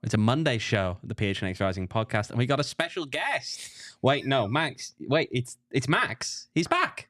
It's a Monday show, the PHNX Rising podcast, and we got a special guest. Wait, no, Max. Wait, it's Max. He's back.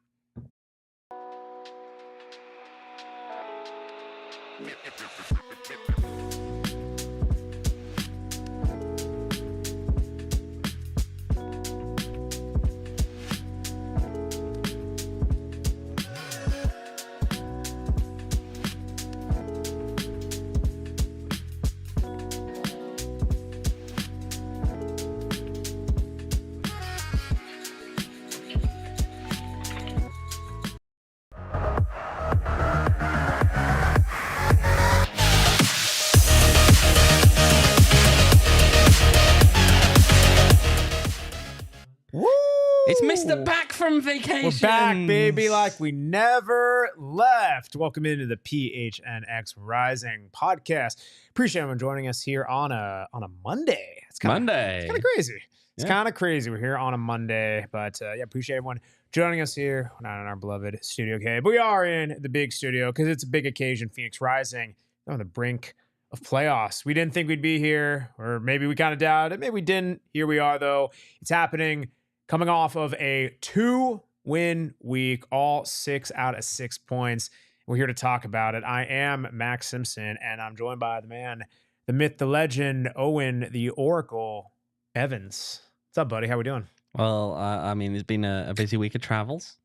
It's Mr. Back from vacation. We're back, baby, like we never left. Welcome into the PHNX Rising podcast. Appreciate everyone joining us here on a Monday. It's kind of crazy. It's kind of crazy. We're here on a Monday, but appreciate everyone joining us here. We're not in our beloved Studio K, but we are in the big studio because it's a big occasion. Phoenix Rising on the brink of playoffs. We didn't think we'd be here, or maybe we kind of doubted it. Maybe we didn't. Here we are, though. It's happening. Coming off of a 2-win week, all 6 out of 6 points. We're here to talk about it. I am Max Simpson, and I'm joined by the man, the myth, the legend, Owain, the Oracle, Evans. What's up, buddy? How we doing? Well, I mean, it's been a busy week of travels.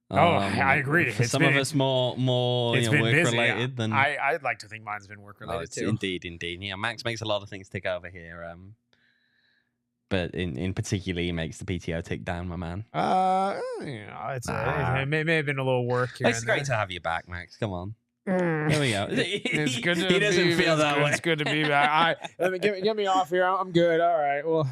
I agree. For some of us, more work related than I'd like to think mine's been work related too. Indeed. Yeah, Max makes a lot of things tick over here. But in particular, he makes the PTO tick down, my man. It may have been a little work here. It's great to have you back, Max. Come on. Here we go. It's good to he doesn't feel that way. It's good to be back. Get me off here. I'm good. All right. Well,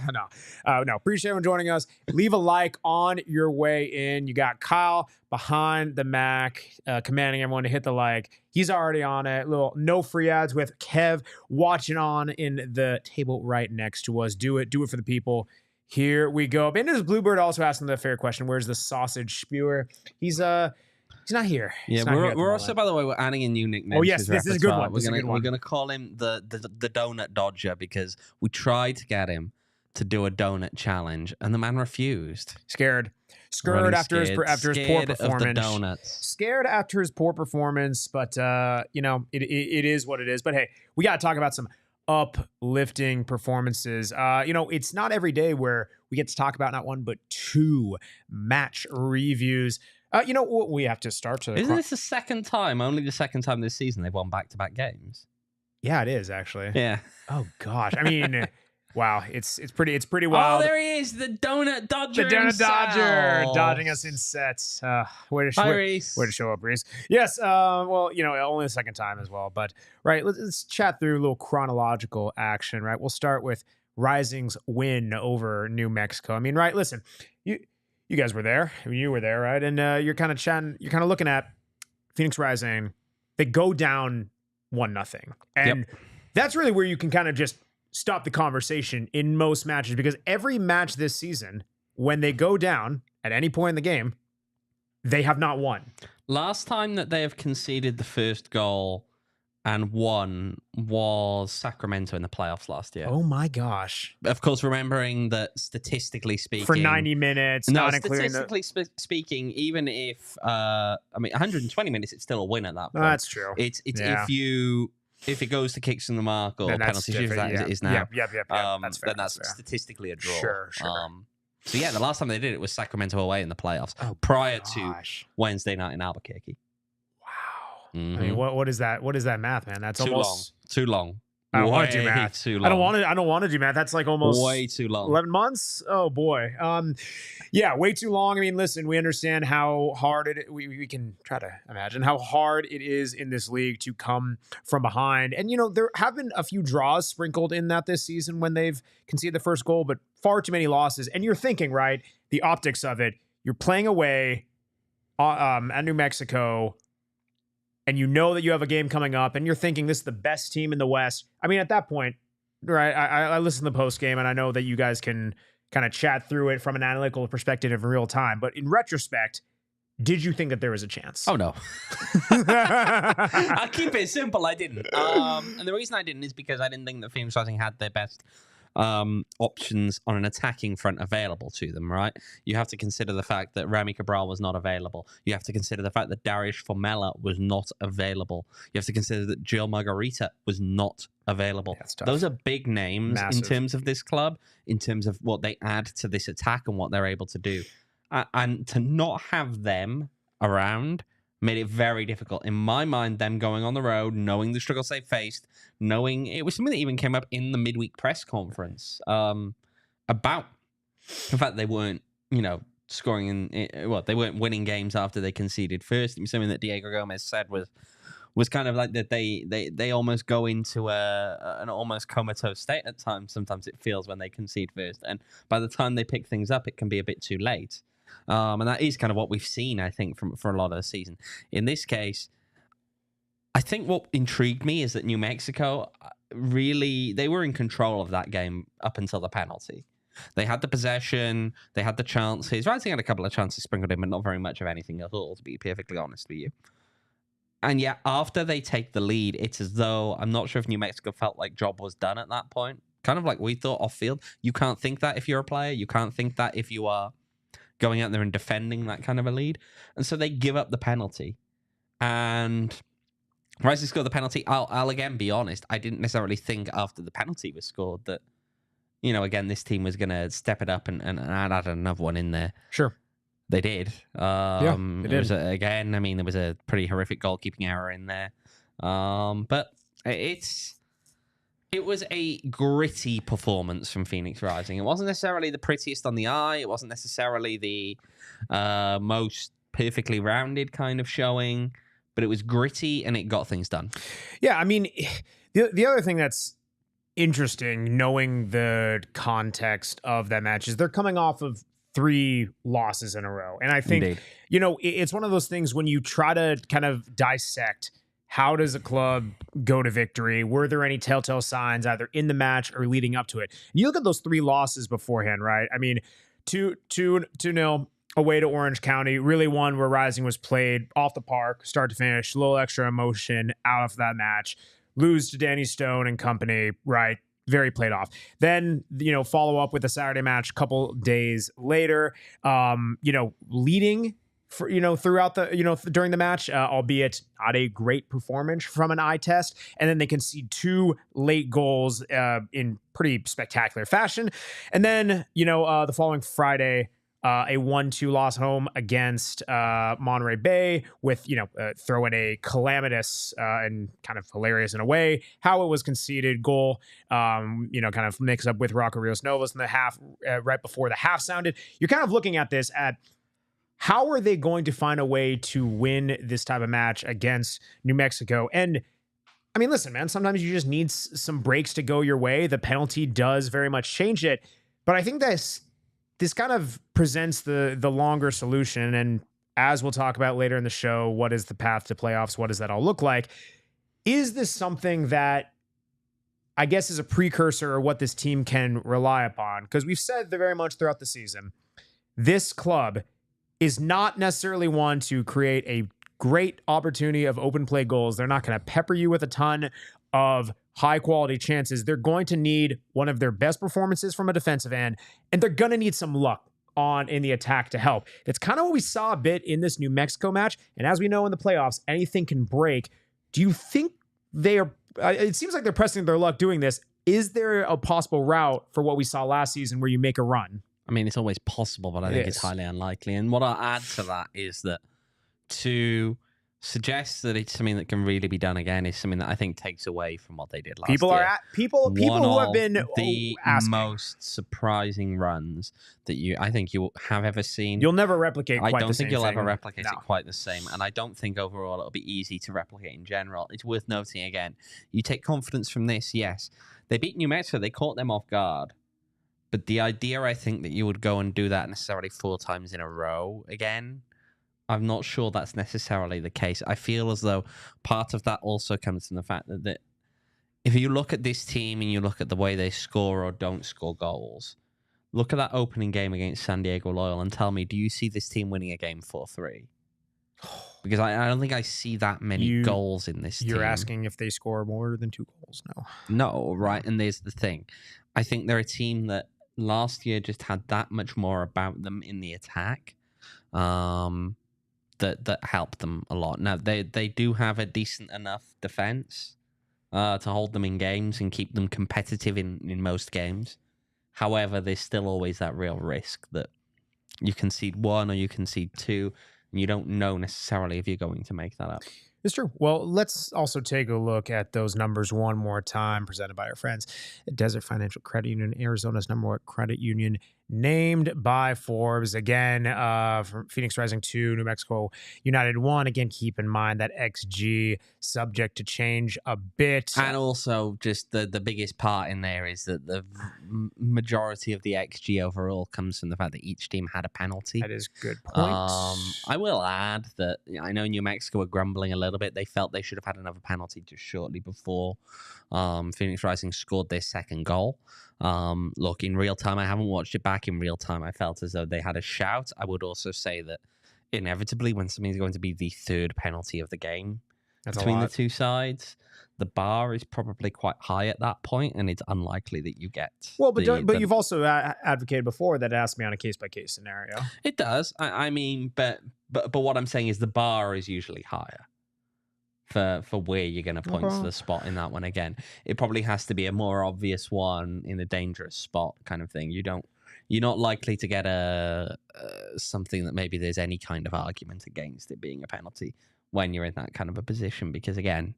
no. Appreciate everyone joining us. Leave a like on your way in. You got Kyle behind the Mac, commanding everyone to hit the like. He's already on it. Little no free ads with Kev watching on in the table right next to us. Do it for the people. Here we go. Bandit Bluebird also asking the fair question. Where's the sausage spewer? He's not here. Yeah, we're also, by the way, we're adding a new nickname. Oh yes, this is a good one. We're gonna call him the Donut Dodger because we tried to get him to do a donut challenge and the man refused. Scared after his poor performance. Of the donuts. Scared after his poor performance, but it is what it is. But hey, we got to talk about some uplifting performances. It's not every day where we get to talk about not one but 2 match reviews. We have to start to. Isn't this the second time? Only the second time this season they've won back-to-back games. Yeah, it is actually. Yeah. Oh gosh. I mean, wow. It's pretty wild. Oh, there he is, the Donut Dodger. The Donut Dodger dodging us in sets. Way to show up, Reese. Yes. Only the second time as well. But right, let's chat through a little chronological action. Right, we'll start with Rising's win over New Mexico. I mean, right. Listen, you guys were there. I mean, you were there, right? And you're kind of chatting. You're kind of looking at Phoenix Rising. They go down 1-0, and that's really where you can kind of just stop the conversation in most matches, because every match this season, when they go down at any point in the game, they have not won. Last time that they have conceded the first goal and won was Sacramento in the playoffs last year. Oh my gosh. Of course, remembering that statistically speaking... For 90 minutes, not including statistically speaking, even if... 120 minutes, it's still a win at that point. That's true. It's if it goes to kicks in the mark or penalty shoots, as it is now, that's fair. then that's statistically a draw. Sure. So yeah, the last time they did it was Sacramento away in the playoffs, prior to Wednesday night in Albuquerque. Mm-hmm. I mean, what is that? What is that math, man? That's too long. I don't want to do math. Too long. I don't want to do math. That's like almost way too long. 11 months. Oh boy. Way too long. I mean, listen, we understand how hard we can try to imagine how hard it is in this league to come from behind. And there have been a few draws sprinkled in that this season when they've conceded the first goal, but far too many losses. And you're thinking, right, the optics of it. You're playing away at New Mexico, and you know that you have a game coming up, and you're thinking this is the best team in the West. I mean, at that point, right, I listen to the post game, and I know that you guys can kind of chat through it from an analytical perspective in real time. But in retrospect, did you think that there was a chance? Oh, no. I'll keep it simple. I didn't. And the reason I didn't is because I didn't think that Phoenix Rising had their best options on an attacking front available to them, right? You have to consider the fact that Rami Cabral was not available. You have to consider the fact that Darius Formella was not available. You have to consider that Gil Margarita was not available. Those are big names in terms of this club, in terms of what they add to this attack and what they're able to do. And to not have them around made it very difficult. In my mind, them going on the road, knowing the struggles they faced, knowing it was something that even came up in the midweek press conference about the fact they weren't, scoring they weren't winning games after they conceded first. It was something that Diego Gómez said was kind of like that they almost go into an almost comatose state at times. Sometimes it feels when they concede first, and by the time they pick things up, it can be a bit too late. And that is kind of what we've seen, I think, for a lot of the season. In this case, I think what intrigued me is that New Mexico they were in control of that game up until the penalty. They had the possession, they had the chances. Rising had a couple of chances sprinkled in, but not very much of anything at all, to be perfectly honest with you. And yet, after they take the lead, it's as though, I'm not sure if New Mexico felt like job was done at that point. Kind of like we thought off field. You can't think that if you're a player. You can't think that if you are going out there and defending that kind of a lead. And so they give up the penalty. And Rising scored the penalty. I'll again be honest. I didn't necessarily think after the penalty was scored that, again, this team was going to step it up and add another one in there. Sure. They did. They did. There was a pretty horrific goalkeeping error in there. But it was a gritty performance from Phoenix Rising. It wasn't necessarily the prettiest on the eye. It wasn't necessarily the most perfectly rounded kind of showing, but it was gritty and it got things done. Yeah, I mean, the other thing that's interesting, knowing the context of that match, is they're coming off of 3 losses in a row. And I think, Indeed. It's one of those things when you try to kind of dissect how does a club go to victory? Were there any telltale signs either in the match or leading up to it? You look at those 3 losses beforehand, right? I mean, 2-0 away to Orange County, really one where Rising was played off the park, start to finish, a little extra emotion out of that match. Lose to Danny Stone and company, right? Very played off. Then, follow up with a Saturday match a couple days later, leading for, throughout the, during the match, albeit not a great performance from an eye test. And then they concede 2 late goals in pretty spectacular fashion. And then, the following Friday, a 1-2 loss home against Monterey Bay with, throw in a calamitous and kind of hilarious in a way how it was conceded goal, kind of mix up with Rocco Rios Novas in the half, right before the half sounded. You're kind of looking at this at how are they going to find a way to win this type of match against New Mexico? And I mean, listen, man, sometimes you just need some breaks to go your way. The penalty does very much change it. But I think this kind of presents the longer solution. And as we'll talk about later in the show, what is the path to playoffs? What does that all look like? Is this something that I guess is a precursor or what this team can rely upon? Because we've said very much throughout the season, this club is not necessarily one to create a great opportunity of open play goals. They're not going to pepper you with a ton of high quality chances. They're going to need one of their best performances from a defensive end, and they're going to need some luck in the attack to help. That's kind of what we saw a bit in this New Mexico match. And as we know in the playoffs, anything can break. Do you think it seems like they're pressing their luck doing this. Is there a possible route for what we saw last season where you make a run? I mean, it's always possible, but I think it's highly unlikely. And what I'll add to that is that to suggest that it's something that can really be done again is something that I think takes away from what they did last year. People who have been the most surprising runs that I think you have ever seen. You'll never replicate quite the same I don't think you'll thing. ever replicate it quite the same. And I don't think overall it'll be easy to replicate in general. It's worth noting again. You take confidence from this, yes. They beat New Mexico. They caught them off guard. But the idea, I think, that you would go and do that necessarily 4 times in a row again, I'm not sure that's necessarily the case. I feel as though part of that also comes from the fact that if you look at this team and you look at the way they score or don't score goals, look at that opening game against San Diego Loyal and tell me, do you see this team winning a game 4-3? Because I don't think I see that many goals in this team. You're asking if they score more than 2 goals? No, right? And there's the thing. I think they're a team that last year just had that much more about them in the attack that helped them a lot. Now, they do have a decent enough defense to hold them in games and keep them competitive in most games. However, there's still always that real risk that you concede 1 or you concede 2, and you don't know necessarily if you're going to make that up. It's true. Well, let's also take a look at those numbers one more time, presented by our friends at Desert Financial Credit Union, Arizona's #1 credit union, named by Forbes. Again, from Phoenix Rising 2, New Mexico United 1. Again, keep in mind that XG subject to change a bit. And also, just the biggest part in there is that the majority of the XG overall comes from the fact that each team had a penalty. That is a good point. I will add that I know New Mexico were grumbling a little bit. They felt they should have had another penalty just shortly before Phoenix Rising scored their second goal. Look, in real time, I haven't watched it back in real time. I felt as though they had a shout. I would also say that inevitably, when something's going to be the 3rd penalty of the game between the two sides, the bar is probably quite high at that point, and it's unlikely that you get. Well, but you've also advocated before that it has to be on a case-by-case scenario. It does. I mean, but what I'm saying is the bar is usually higher for where you're going to point to the spot in that one. Again, it probably has to be a more obvious one in a dangerous spot kind of thing. You're not likely to get something that maybe there's any kind of argument against it being a penalty when you're in that kind of a position, because again,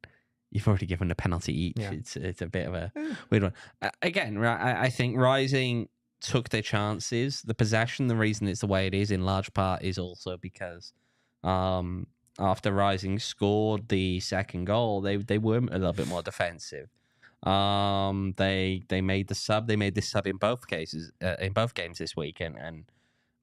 you've already given a penalty each. Yeah. It's a bit of a weird one. Again, I think Rising took their chances. The possession, the reason it's the way it is in large part is also because after Rising scored the second goal, they were a little bit more defensive. They made the sub. They made this sub in both cases, in both games this week, and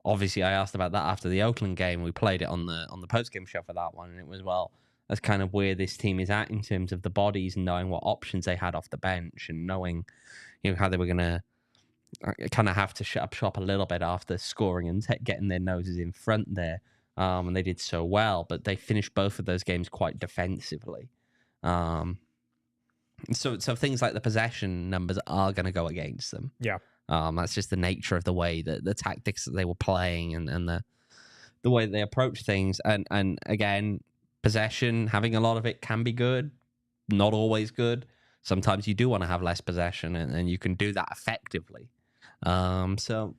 obviously I asked about that after the Oakland game. We played it on the post game show for that one, and it was, well, that's kind of where this team is at in terms of the bodies and knowing what options they had off the bench and knowing, how they were gonna kind of have to shut up shop a little bit after scoring and getting their noses in front there. And they did so well, but they finished both of those games quite defensively. So things like the possession numbers are going to go against them. Yeah. That's just the nature of the way that the tactics that they were playing and the way that they approach things. And again, possession, having a lot of it can be good, not always good. Sometimes you do want to have less possession, and you can do that effectively. So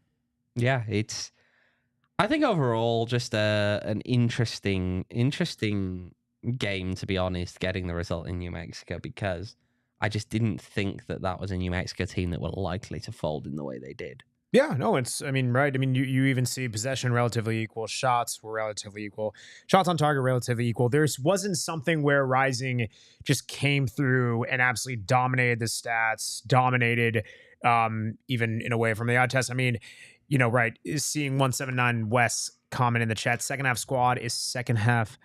yeah, it's, I think overall just an interesting game, to be honest, getting the result in New Mexico, because I just didn't think that was a New Mexico team that were likely to fold in the way they did. Yeah, no, right. You even see possession relatively equal. Shots were relatively equal. Shots on target relatively equal. There wasn't something where Rising just came through and absolutely dominated the stats, dominated even in a way from the eye test. Right, is seeing 179 Wes comment in the chat. Second half squad is second half.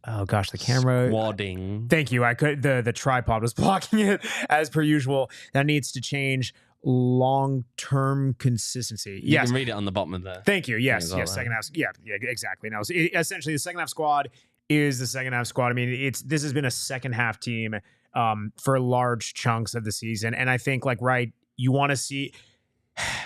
Oh gosh, the camera. Squadding. Thank you. I could. The tripod was blocking it as per usual. That needs to change. Long-term consistency. You can read it on the bottom of the. Thank you. Yes. Second half. Yeah. Exactly. Now, essentially, the second half squad is the second half squad. This has been a second half team for large chunks of the season, and I think you want to see.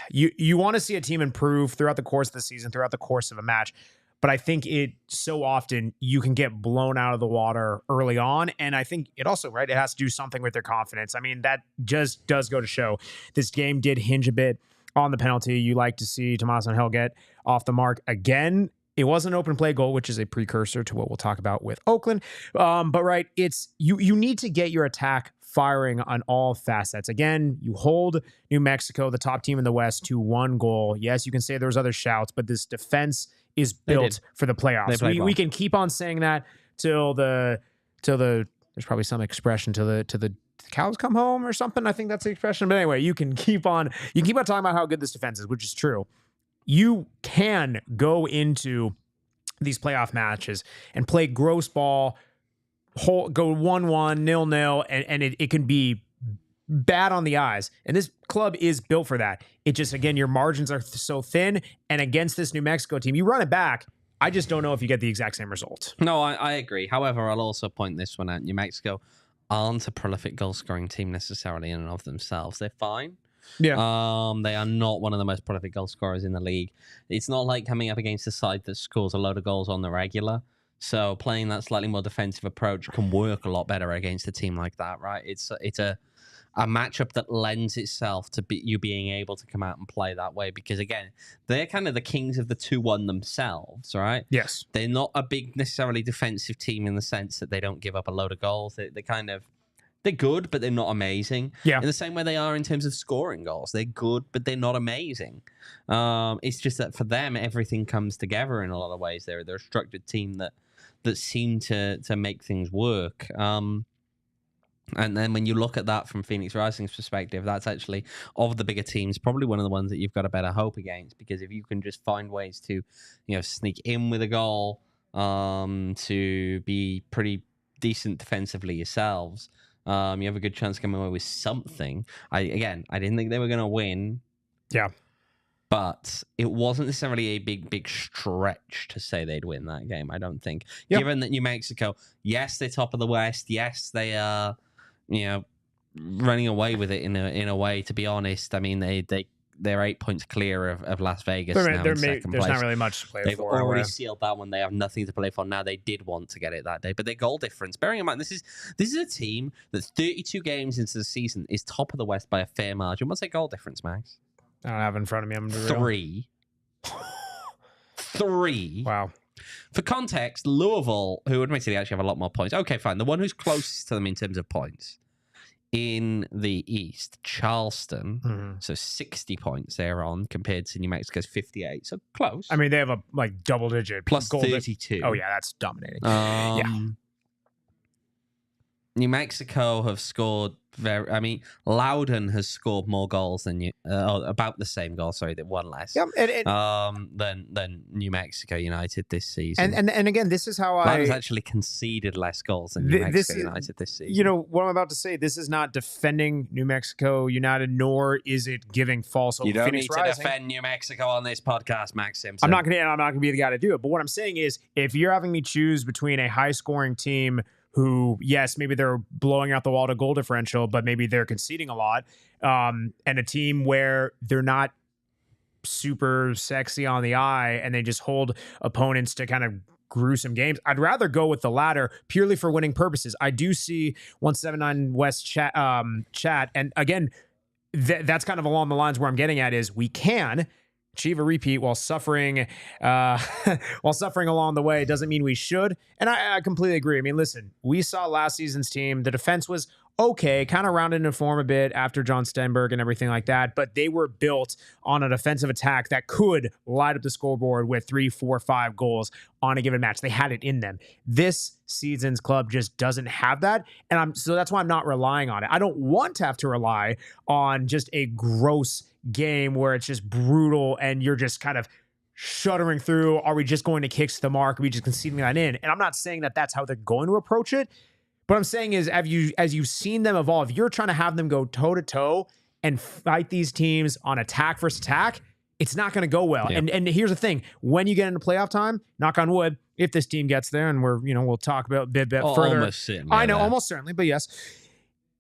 You want to see a team improve throughout the course of the season, throughout the course of a match. But I think it so often you can get blown out of the water early on. And I think it also, it has to do something with their confidence. That just does go to show. This game did hinge a bit on the penalty. You like to see Tomás Ángel get off the mark again. It was an open play goal, which is a precursor to what we'll talk about with Oakland. But it's you need to get your attack firing on all facets. Again, you hold New Mexico, the top team in the West, to 1 goal. Yes, you can say there was other shouts, but this defense is built for the playoffs. We can keep on saying that till the there's probably some expression till the cows come home or something. I think that's the expression. But anyway, you can keep on talking about how good this defense is, which is true. You can go into these playoff matches and play gross ball, go 1-1, 0-0, and it can be bad on the eyes. And this club is built for that. It just, again, your margins are so thin. And against this New Mexico team, you run it back. I just don't know if you get the exact same result. No, I agree. However, I'll also point this one out. New Mexico aren't a prolific goal-scoring team necessarily in and of themselves. They're fine. Yeah. They are not one of the most prolific goal scorers in the league. It's not like coming up against a side that scores a load of goals on the regular. So playing that slightly more defensive approach can work a lot better against a team like that, right? It's a matchup that lends itself to you being able to come out and play that way because, again, they're kind of the kings of the 2-1 themselves, right? Yes. They're not a big necessarily defensive team in the sense that they don't give up a load of goals. They're good, but they're not amazing. Yeah. In the same way they are in terms of scoring goals. They're good, but they're not amazing. It's just that for them, everything comes together in a lot of ways. They're a structured team that seem to make things work. And then when you look at that from Phoenix Rising's perspective, that's actually, of the bigger teams, probably one of the ones that you've got a better hope against. Because if you can just find ways to, sneak in with a goal, to be pretty decent defensively yourselves, you have a good chance of coming away with something. I didn't think they were going to win. Yeah. But it wasn't necessarily a big stretch to say they'd win that game, I don't think. Yep. Given that New Mexico, yes, they're top of the West. Yes, they are, running away with it in a way, to be honest. I mean, they're 8 points clear of Las Vegas now in second place. There's not really much to play They've for. They've already sealed that one. They have nothing to play for now. They did want to get it that day, but their goal difference, bearing in mind, this is a team that's 32 games into the season is top of the West by a fair margin. What's their goal difference, Max? I don't have it in front of me. I'm Three. Wow. For context, Louisville, who admittedly actually have a lot more points. Okay, fine. The one who's closest to them in terms of points in the East, Charleston, so 60 points they're on compared to New Mexico's 58. So close. I mean, they have a double digit plus 32. Oh yeah, that's dominating. New Mexico have scored Loudon has scored more goals than about the same goals. Sorry, that one less. Yeah, than New Mexico United this season. And again, this is how Loudon's actually conceded less goals than New Mexico United this season. What I'm about to say. This is not defending New Mexico United, nor is it giving false hope. You don't Phoenix need to Rising. Defend New Mexico on this podcast, Max Simpson. I'm not gonna be the guy to do it. But what I'm saying is, if you're having me choose between a high scoring team who, yes, maybe they're blowing out the wall to goal differential, but maybe they're conceding a lot, and a team where they're not super sexy on the eye and they just hold opponents to kind of gruesome games, I'd rather go with the latter purely for winning purposes. I do see 179 West chat, and again, that's kind of along the lines where I'm getting at is we can achieve a repeat while suffering along the way. Doesn't mean we should. And I completely agree. I mean, listen, we saw last season's team. The defense was okay, kind of rounded into form a bit after John Stenberg and everything like that, but they were built on a defensive attack that could light up the scoreboard with 3, 4, 5 goals on a given match. They had it in them. This season's club just doesn't have that, and so that's why I'm not relying on it. I don't want to have to rely on just a gross game where it's just brutal and you're just kind of shuddering through. Are we just going to kick the mark? Are we just conceding that in? And I'm not saying that that's how they're going to approach it. What I'm saying is, as you've seen them evolve, you're trying to have them go toe to toe and fight these teams on attack versus attack. It's not going to go well. Yeah. And here's the thing: when you get into playoff time, knock on wood, if this team gets there, and we'll talk about a bit further. Almost certainly, I know, almost certainly, but yes,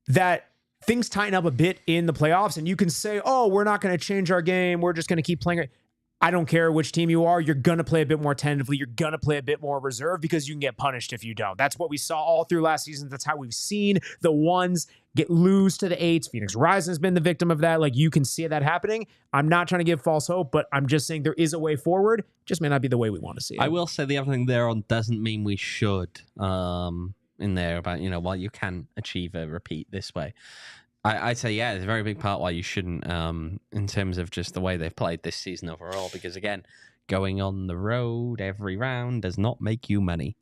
that things tighten up a bit in the playoffs, and you can say, "Oh, we're not going to change our game. We're just going to keep playing it." I don't care which team you are. You're going to play a bit more tentatively. You're going to play a bit more reserve because you can get punished if you don't. That's what we saw all through last season. That's how we've seen the ones lose to the 8s. Phoenix Rising has been the victim of that. Like, you can see that happening. I'm not trying to give false hope, but I'm just saying there is a way forward. Just may not be the way we want to see it. I will say the other thing there on doesn't mean we should in there about, while you can achieve a repeat this way. I'd say, yeah, it's a very big part why you shouldn't in terms of just the way they've played this season overall. Because, again, going on the road every round does not make you money.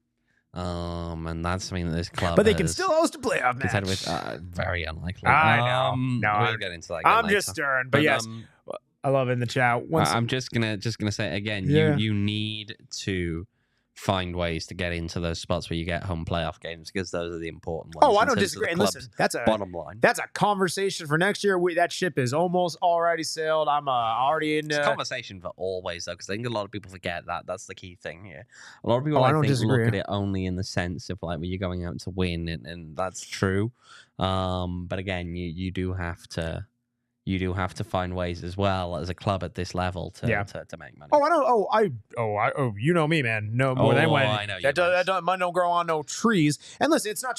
And that's something that this club But they can still host a playoff match. With, very unlikely. I know. No, we'll get into that I'm later. Just stirring. But yes, I love it in the chat. I'm just gonna say it again. Yeah. You need to find ways to get into those spots where you get home playoff games, because those are the important ones. Oh, I don't disagree. And listen, that's a bottom line. That's a conversation for next year. That ship is almost already sailed. I'm already in. It's a conversation for always, though, because I think a lot of people forget that. That's the key thing here. A lot of people, look at it only in the sense of like, when you're going out to win, and that's true. But again, you do have to. You do have to find ways as well as a club at this level to make money. Oh, I don't. You know me, man. No more than anyone. I know that money don't grow on no trees. And listen, it's not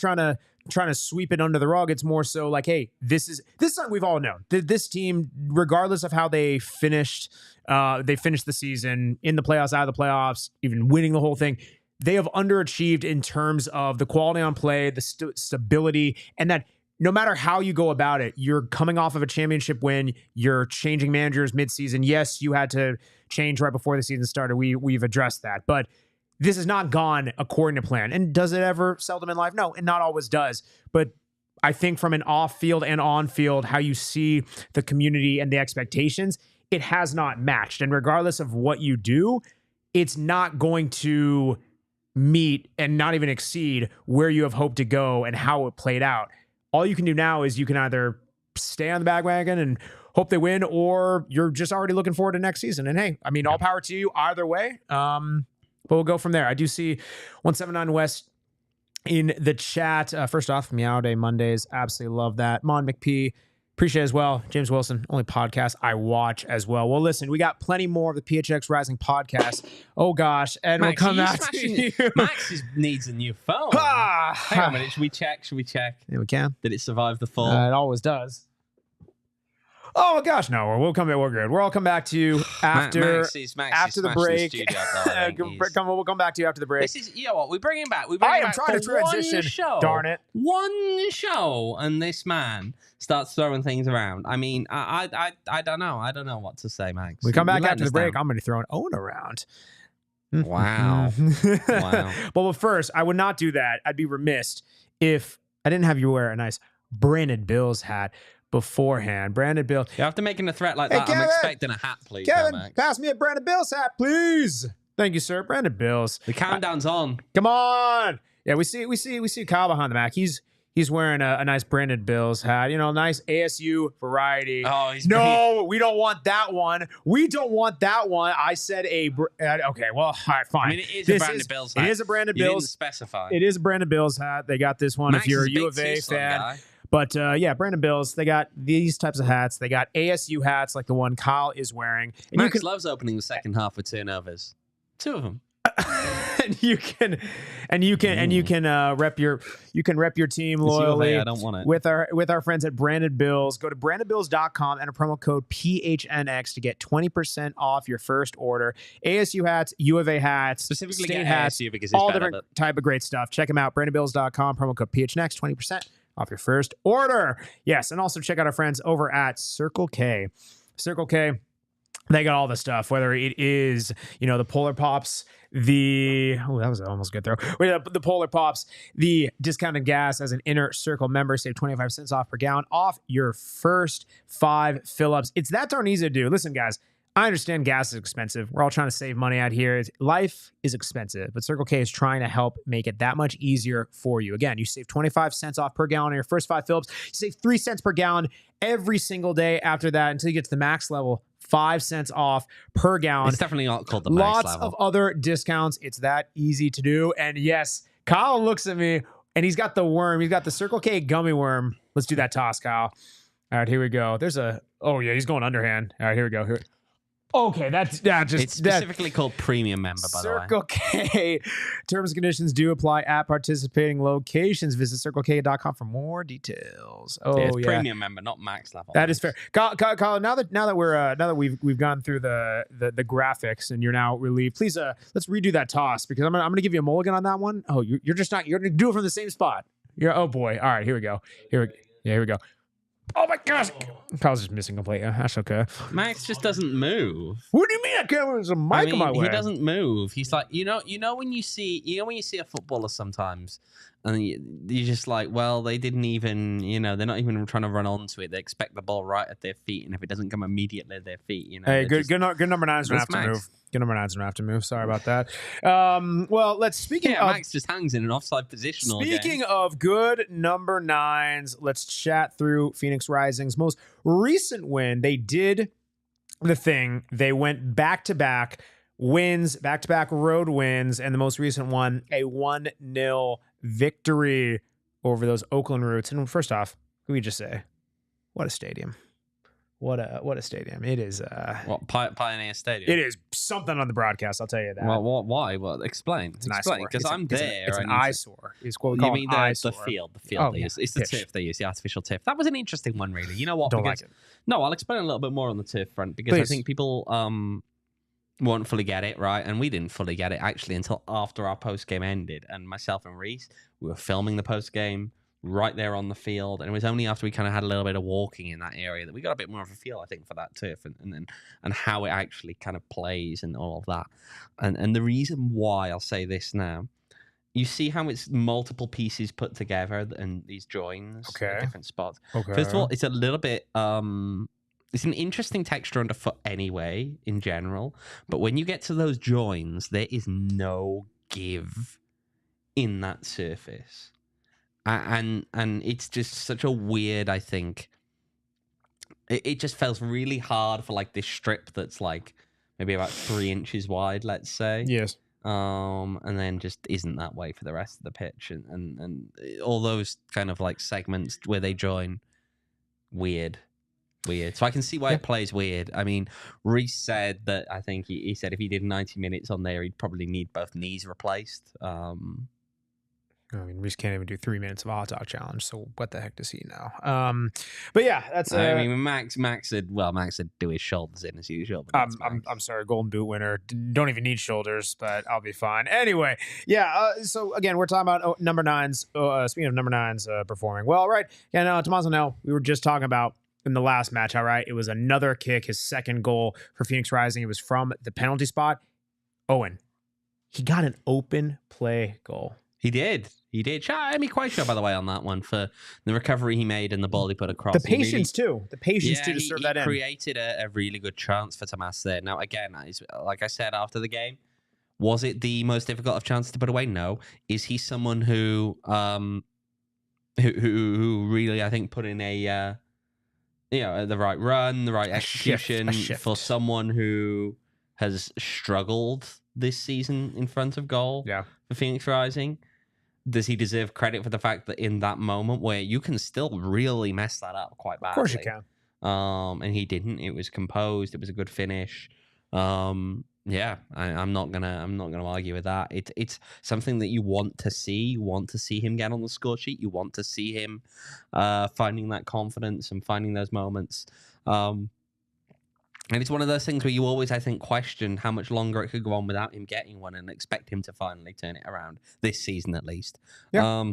trying to sweep it under the rug. It's more so like, hey, this is something we've all known. This team, regardless of how they finished the season in the playoffs, out of the playoffs, even winning the whole thing, they have underachieved in terms of the quality on play, the stability, and that. No matter how you go about it, you're coming off of a championship win. You're changing managers midseason. Yes, you had to change right before the season started. We've addressed that, but this has not gone according to plan. And does it ever? Seldom in life? No, it not always does. But I think from an off-field and on-field, how you see the community and the expectations, it has not matched. And regardless of what you do, it's not going to meet and not even exceed where you have hoped to go and how it played out. All you can do now is you can either stay on the bandwagon and hope they win, or you're just already looking forward to next season. And hey, I mean, all power to you either way. But we'll go from there. I do see 179 West in the chat. First off, Meow Day Mondays. Absolutely love that. Mon McP, appreciate it as well. James Wilson, only podcast I watch as well. Well, listen, we got plenty more of the PHX Rising podcast. Oh, gosh. And Max, we'll come back to you. Max needs a new phone. Hang on a minute. Should we check? Yeah, we can. Did it survive the fall? It always does. Oh, my gosh. No, we'll come back. We're good. We'll all come back to you after the break. We'll come back to you after the break. This is, you know what? We bring him back. I am trying to transition. Darn it. One show, and this man starts throwing things around. I mean, I don't know. I don't know what to say, Max. We come back after the break. I'm going to throw an Owain around. Wow. Wow. But first, I would not do that. I'd be remiss if I didn't have you wear a nice Branded Bills hat beforehand. Branded Bills. You have to make a threat like that. Kevin, I'm expecting a hat, please. Kevin, Max. pass me a Branded Bills hat, please. Thank you, sir. Branded Bills. The countdown's on. Come on. Yeah, we see Kyle behind the Mac. He's wearing a nice Branded Bills hat. You know, nice ASU variety. Oh, we don't want that one. We don't want that one. I said okay, well, all right, fine. I mean, it is a Branded Bills hat. It is a Branded You Bills. Didn't specify. It is a Branded Bills hat. They got this one Max if you're a is a U of A fan. guy. But yeah, Branded Bills, they got these types of hats. They got ASU hats like the one Kyle is wearing. And Max loves opening the second half with turnovers. 2 of them. and you can rep your team loyally. I don't want it. with our friends at Branded Bills. Go to brandedbills.com and a promo code PHNX to get 20% off your first order. ASU hats, U of A hats, Specifically state get hats, ASU because it's all better, different type of great stuff. Check them out. brandedbills.com, promo code PHNX, 20% off your first order. Yes, and also check out our friends over at Circle K. Circle K, they got all the stuff, whether it is, the Polar Pops, that was almost a good throw. The Polar Pops, the discounted gas as an Inner Circle member, save 25 cents off per gallon off your first 5 fill-ups. It's that darn easy to do. Listen, guys, I understand gas is expensive. We're all trying to save money out here. Life is expensive, but Circle K is trying to help make it that much easier for you. Again, you save 25 cents off per gallon on your first 5 fill-ups. You save 3 cents per gallon every single day after that until you get to the max level. 5 cents off per gallon. It's definitely not called the max level. Lots of other discounts. It's that easy to do. And yes, Kyle looks at me and he's got the worm. He's got the Circle K gummy worm. Let's do that toss, Kyle. All right, here we go. He's going underhand. All right, here we go. Okay, it's specifically called premium member, by the way. Circle K. Terms and conditions do apply at participating locations. Visit CircleK.com for more details. It's premium member, not max level. That is fair. Colin, now that we've gone through the graphics and you're now relieved, please let's redo that toss because I'm gonna give you a mulligan on that one. Oh, you're gonna do it from the same spot. Oh boy. All right, here we go. Here we go. Oh my gosh! Kyle's just missing completely. That's okay. Max just doesn't move. What do you mean? I can't move? There's a mic in my way. He doesn't move. He's like, when you see a footballer sometimes, And you're just like, well, they didn't even, they're not even trying to run onto it. They expect the ball right at their feet, and if it doesn't come immediately at their feet, Hey, good number 9's gonna have to move. Good number 9's gonna have to move. Sorry about that. Well, speaking of Max just hangs in an offside position. Speaking of good number 9's, let's chat through Phoenix Rising's most recent win. They did the thing. They went back-to-back wins, back-to-back road wins, and the most recent one, a 1-0 victory over those Oakland Roots. And first off, can we just say, what a stadium. What a stadium. It is Pioneer Stadium. It is something on the broadcast, I'll tell you that. Well, why? Well, explain. Explain, because I'm there. It's an eyesore. It's what we call the field. The field they use. It's the turf they use, the artificial turf. That was an interesting one, really. You know what? Don't like it. No, I'll explain a little bit more on the turf front, because I think people won't fully get it, right? And we didn't fully get it, actually, until after our post-game ended. And myself and Reese, we were filming the post-game right there on the field, and it was only after we kind of had a little bit of walking in that area that we got a bit more of a feel, I think, for that turf and how it actually kind of plays and all of that. And the reason why I'll say this now, you see how it's multiple pieces put together and these joins at different spots. First of all, it's a little bit it's an interesting texture underfoot anyway in general, but when you get to those joins, there is no give in that surface. And it's just such a weird, I think, it just feels really hard for like this strip that's like maybe about 3 inches wide, let's say. Yes. And then just isn't that way for the rest of the pitch. And all those kind of like segments where they join, weird. So I can see why it plays weird. I mean, Reese said that, I think he said if he did 90 minutes on there, he'd probably need both knees replaced. I mean, Reese can't even do 3 minutes of a hot dog challenge, so what the heck does he know? But yeah, that's. I mean, Max said do his shoulders in as usual. I'm sorry, Golden Boot winner. Don't even need shoulders, but I'll be fine. Anyway, yeah. So again, we're talking about number 9's. Speaking of number 9's performing well, right? Yeah, no, Tomás Ángel, we were just talking about in the last match. All right, it was another kick, his second goal for Phoenix Rising. It was from the penalty spot. Owain, he got an open play goal. He did. I'm quite sure, by the way, on that one for the recovery he made and the ball he put across. The patience, too. The patience to serve that in. He created a really good chance for Tomás there. Now, again, like I said after the game, was it the most difficult of chances to put away? No. Is he someone who really, I think, put in a the right run, the right execution for someone who has struggled this season in front of goal for Phoenix Rising? Does he deserve credit for the fact that in that moment where you can still really mess that up quite badly? Of course you can. And he didn't. It was composed. It was a good finish. I'm not gonna argue with that. It's something that you want to see. You want to see him get on the score sheet. You want to see him finding that confidence and finding those moments. And it's one of those things where you always, I think, question how much longer it could go on without him getting one, and expect him to finally turn it around this season at least. Yeah.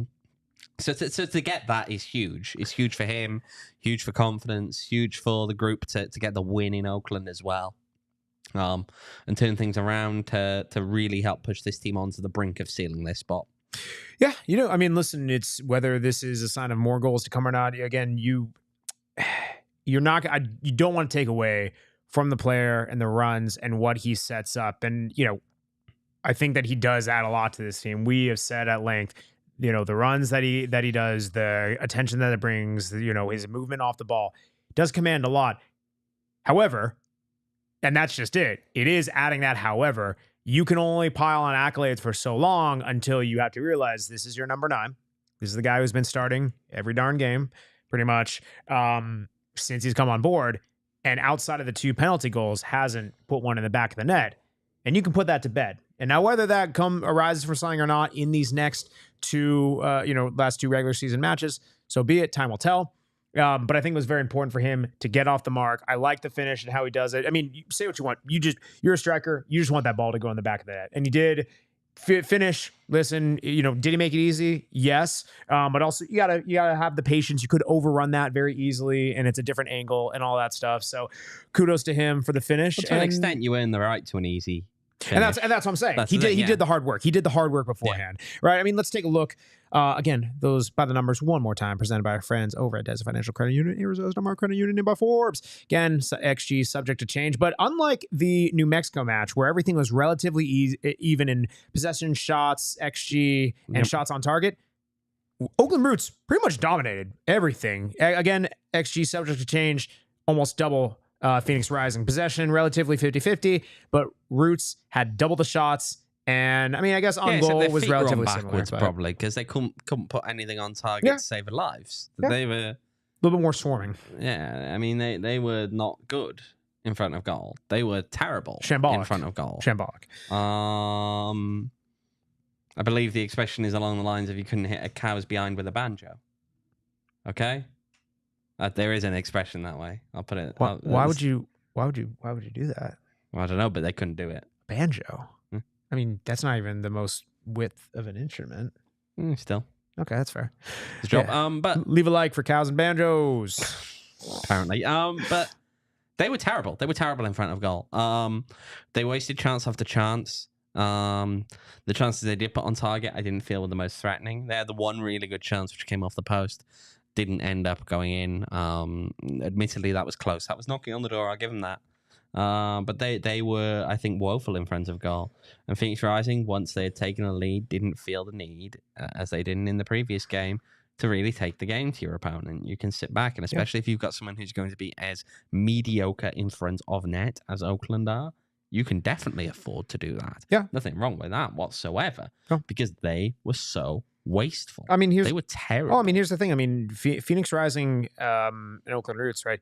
So to get that is huge. It's huge for him, huge for confidence, huge for the group to get the win in Oakland as well. And turn things around to really help push this team onto the brink of sealing their spot. Yeah, I mean, listen, it's whether this is a sign of more goals to come or not. Again, you don't want to take away from the player and the runs and what he sets up. And, I think that he does add a lot to this team. We have said at length, the runs that he does, the attention that it brings, his movement off the ball, does command a lot. However, and that's just it. It is adding that, however, you can only pile on accolades for so long until you have to realize this is your number 9. This is the guy who's been starting every darn game, pretty much, since he's come on board. And outside of the 2 penalty goals, hasn't put one in the back of the net. And you can put that to bed. And now whether that arises for something or not in these next 2, last 2 regular season matches, so be it. Time will tell. But I think it was very important for him to get off the mark. I like the finish and how he does it. I mean, you say what you want. You're a striker. You just want that ball to go in the back of the net. And he did. Finish. Listen, did he make it easy? Yes. But also you gotta have the patience. You could overrun that very easily, and it's a different angle and all that stuff. So kudos to him for the finish. Well, to an extent, you earn the right to an easy And that's what I'm saying. He did the hard work. He did the hard work beforehand, right? I mean, let's take a look. Again, those by the numbers one more time, presented by our friends over at Desert Financial Credit Union, Arizona's number one credit union by Forbes. Again, XG subject to change, but unlike the New Mexico match where everything was relatively even in possession, shots, XG, and shots on target, Oakland Roots pretty much dominated everything. Again, XG subject to change, almost double Phoenix Rising. Possession, relatively 50-50, but Roots had double the shots. And I mean, I guess on goal was relatively backwards, similar. Probably because they couldn't put anything on target to save their lives. Yeah. They were a little bit more swarming. Yeah, I mean, they were not good in front of goal. They were terrible in front of goal. Shambolic. I believe the expression is along the lines of you couldn't hit a cow's behind with a banjo. Okay, there is an expression that way. I'll put it. Why would you do that? Well, I don't know, but they couldn't do it. Banjo. I mean, that's not even the most width of an instrument. Still. Okay, that's fair. Good job. Yeah. But leave a like for cows and banjos. Apparently. But they were terrible. They were terrible in front of goal. They wasted chance after chance. The chances they did put on target, I didn't feel were the most threatening. They had the one really good chance which came off the post. Didn't end up going in. Admittedly, that was close. That was knocking on the door. I'll give them that. But they were, I think, woeful in front of goal. And Phoenix Rising, once they had taken a lead, didn't feel the need, as they didn't in the previous game, to really take the game to your opponent. You can sit back, and especially if you've got someone who's going to be as mediocre in front of net as Oakland are, you can definitely afford to do that. Yeah. Nothing wrong with that whatsoever, because they were so wasteful. I mean, they were terrible. Oh, I mean, here's the thing. I mean, Phoenix Rising and Oakland Roots, right?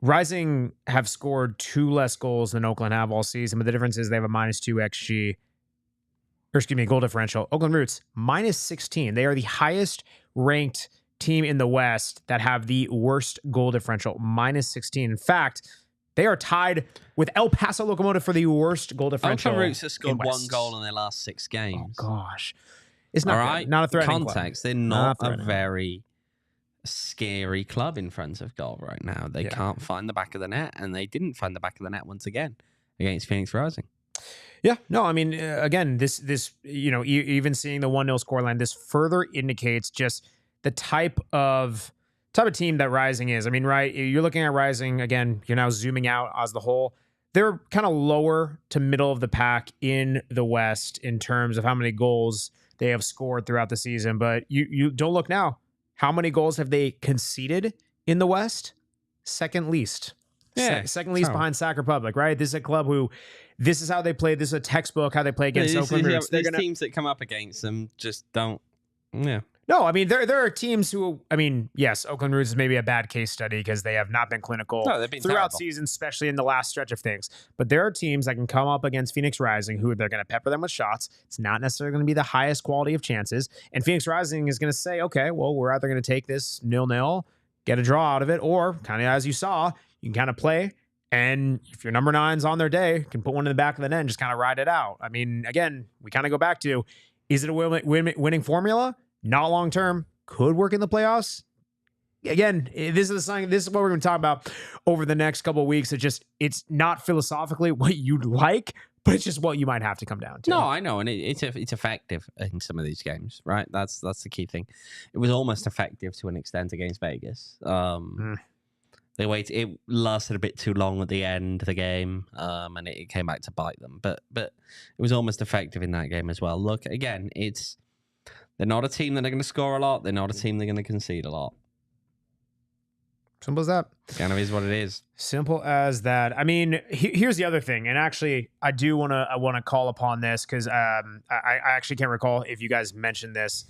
Rising have scored 2 less goals than Oakland have all season, but the difference is they have a -2 XG, or excuse me, goal differential. Oakland Roots, -16. They are the highest ranked team in the West that have the worst goal differential, -16. In fact, they are tied with El Paso Locomotive for the worst goal differential. Oakland Roots have scored 1 goal in their last 6 games. Oh, gosh. It's not not a threatening context. They're not a very scary club in front of goal right now. They can't find the back of the net, and they didn't find the back of the net once again against Phoenix Rising. Yeah, no, I mean, again, this even seeing the 1-0 scoreline, this further indicates just the type of team that Rising is. I mean, right, you're looking at Rising, again, you're now zooming out as the whole. They're kind of lower to middle of the pack in the West in terms of how many goals they have scored throughout the season, but you don't look now. How many goals have they conceded in the West? Second least. Yeah. Second least behind Sac Republic, right? This is a club who, this is how they play. This is a textbook how they play against Oakland Roots. These teams that come up against them just don't, No, I mean, there are teams who, I mean, yes, Oakland Roots is maybe a bad case study because they have not been clinical they've been throughout terrible. seasons, especially in the last stretch of things. But there are teams that can come up against Phoenix Rising who they're going to pepper them with shots. It's not necessarily going to be the highest quality of chances. And Phoenix Rising is going to say, okay, well, we're either going to take this 0-0, get a draw out of it, or kind of as you saw, you can kind of play. And if your number 9's on their day, can put one in the back of the net and just kind of ride it out. I mean, again, we kind of go back to, is it a winning formula? Not long term. Could work in the playoffs. Again, this is what we're going to talk about over the next couple of weeks. It's not philosophically what you'd like, but it's just what you might have to come down to. No, I know, and it's effective in some of these games, right? That's the key thing. It was almost effective to an extent against Vegas. It lasted a bit too long at the end of the game, and it came back to bite them. But it was almost effective in that game as well. Look, again, they're not a team that are going to score a lot. They're not a team that are going to concede a lot. Simple as that. Kind of is what it is. Simple as that. I mean, here's the other thing, and actually, I want to call upon this because I actually can't recall if you guys mentioned this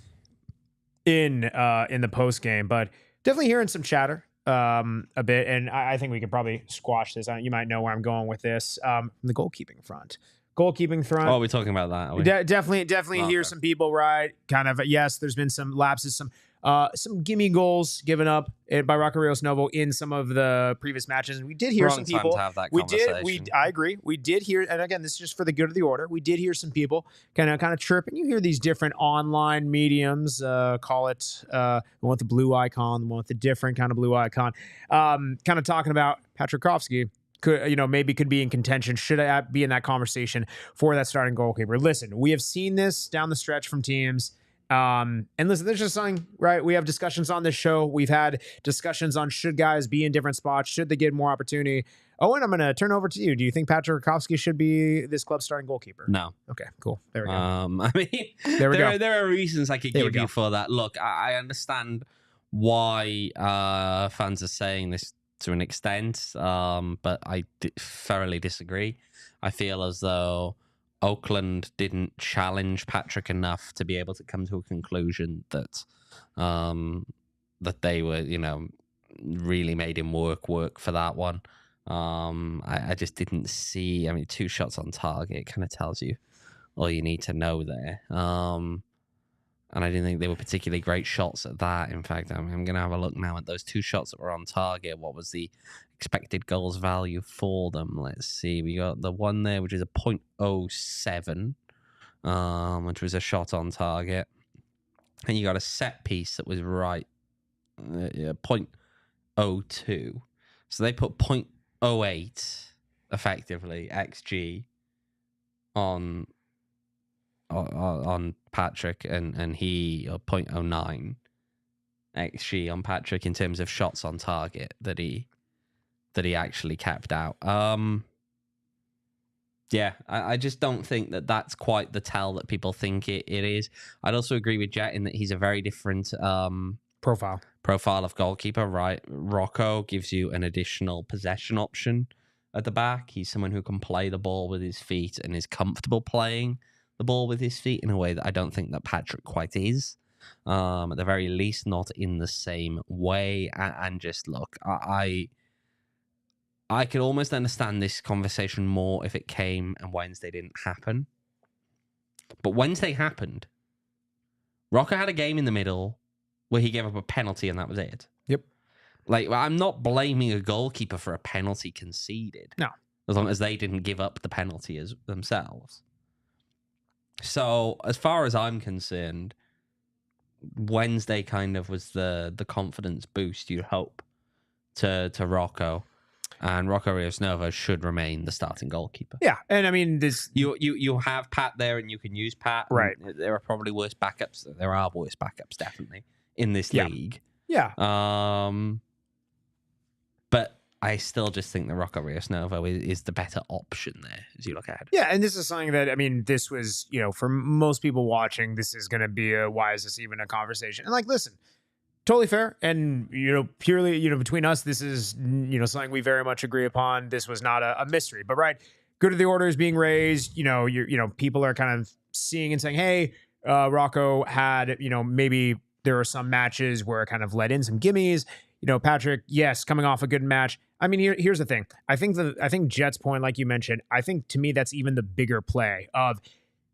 in the post game, but definitely hearing some chatter a bit, and I think we could probably squash this. You might know where I'm going with this. From the goalkeeping front. Oh, we're talking about that. Are we? Definitely hear some people, right? Kind of, yes, there's been some lapses, some gimme goals given up by Rocker Rios Novo in some of the previous matches. And we did hear some people. To have that conversation. I agree. We did hear, and again, this is just for the good of the order. We did hear some people kind of chirp, and you hear these different online mediums, call it the one with the blue icon, the one with the different kind of blue icon, kind of talking about Patrick Rakovsky could, maybe could be in contention, should I be in that conversation for that starting goalkeeper. Listen, we have seen this down the stretch from teams. And listen, there's just something, right? We have discussions on this show. We've had discussions on should guys be in different spots, should they get more opportunity. Owen, I'm going to turn over to you. Do you think Patrick Rakovsky should be this club's starting goalkeeper? No. Okay, cool. There we go. I mean, there are reasons I could give you for that. Look, I understand why fans are saying this to an extent, but I thoroughly disagree. I feel as though Oakland didn't challenge Patrick enough to be able to come to a conclusion that that they were, really made him work for that one. I just didn't see. I mean, 2 shots on target kind of tells you all you need to know there. And I didn't think they were particularly great shots at that. In fact, I'm going to have a look now at those 2 shots that were on target. What was the expected goals value for them? Let's see. We got the one there, which is a 0.07, which was a shot on target. And you got a set piece that was right, 0.02. So they put 0.08, effectively, XG on Patrick, and he 0.09 XG on Patrick in terms of shots on target that he actually capped out. Yeah, I just don't think that that's quite the tell that people think it is. I'd also agree with Jet in that he's a very different profile of goalkeeper, right? Rocco gives you an additional possession option at the back. He's someone who can play the ball with his feet and is comfortable playing the ball with his feet in a way that I don't think that Patrick quite is. At the very least, not in the same way. And just look, I could almost understand this conversation more if it came and Wednesday didn't happen. But Wednesday happened. Rocco had a game in the middle where he gave up a penalty and that was it. Yep. Like, I'm not blaming a goalkeeper for a penalty conceded. No. As long as they didn't give up the penalty as themselves. So, as far as I'm concerned, Wednesday kind of was the confidence boost you'd hope to Rocco. And Rocco Rios Novo should remain the starting goalkeeper. Yeah, and I mean, this you have Pat there, and you can use Pat. Right. There are probably worse backups. There are worse backups, definitely, in this league. Yeah. But I still just think that Rocco Rios Novo is the better option there as you look ahead. Yeah, and this is something that, I mean, this was, for most people watching, this is going to be why is this even a conversation? And listen, totally fair. And, purely, between us, this is, something we very much agree upon. This was not a mystery, but right. Good of the order is being raised. People are kind of seeing and saying, hey, Rocco had, maybe there are some matches where it kind of let in some gimmies. Patrick, yes, coming off a good match. I mean, here's the thing. I think Jet's point, like you mentioned, I think to me that's even the bigger play of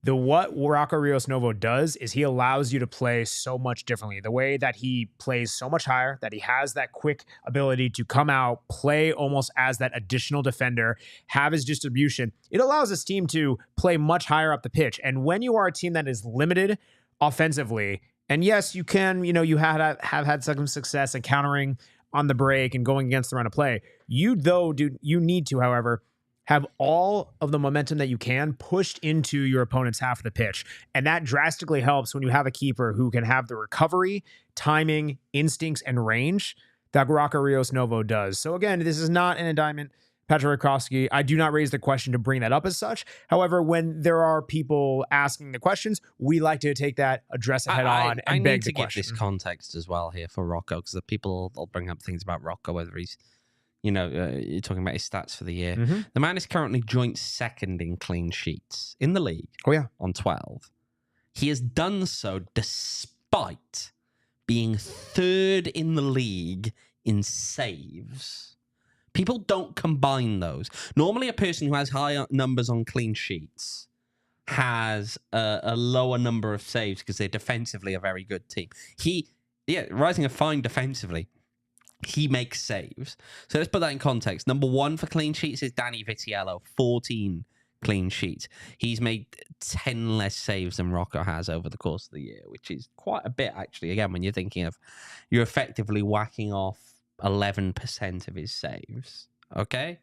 what Rocco Rios Novo does is he allows you to play so much differently. The way that he plays so much higher, that he has that quick ability to come out, play almost as that additional defender, have his distribution. It allows this team to play much higher up the pitch. And when you are a team that is limited offensively, and yes, you can, you have had some success in countering on the break and going against the run of play. You need to, however, have all of the momentum that you can pushed into your opponent's half of the pitch. And that drastically helps when you have a keeper who can have the recovery, timing, instincts, and range that Rocco Rios Novo does. So again, this is not an indictment. Patrick Rakovsky, I do not raise the question to bring that up as such. However, when there are people asking the questions, we like to take that, address it head on, and beg the question. I need to give this context as well here for Rocco, because the people will bring up things about Rocco, whether he's, you're talking about his stats for the year. Mm-hmm. The man is currently joint second in clean sheets in the league. Oh, yeah. On 12. He has done so despite being third in the league in saves. People don't combine those. Normally, a person who has high numbers on clean sheets has a lower number of saves because they're defensively a very good team. Rising are fine defensively. He makes saves. So let's put that in context. Number 1 for clean sheets is Danny Vitiello, 14 clean sheets. He's made 10 less saves than Rocco has over the course of the year, which is quite a bit, actually. Again, when you're thinking of, you're effectively whacking off 11% of his saves. Okay?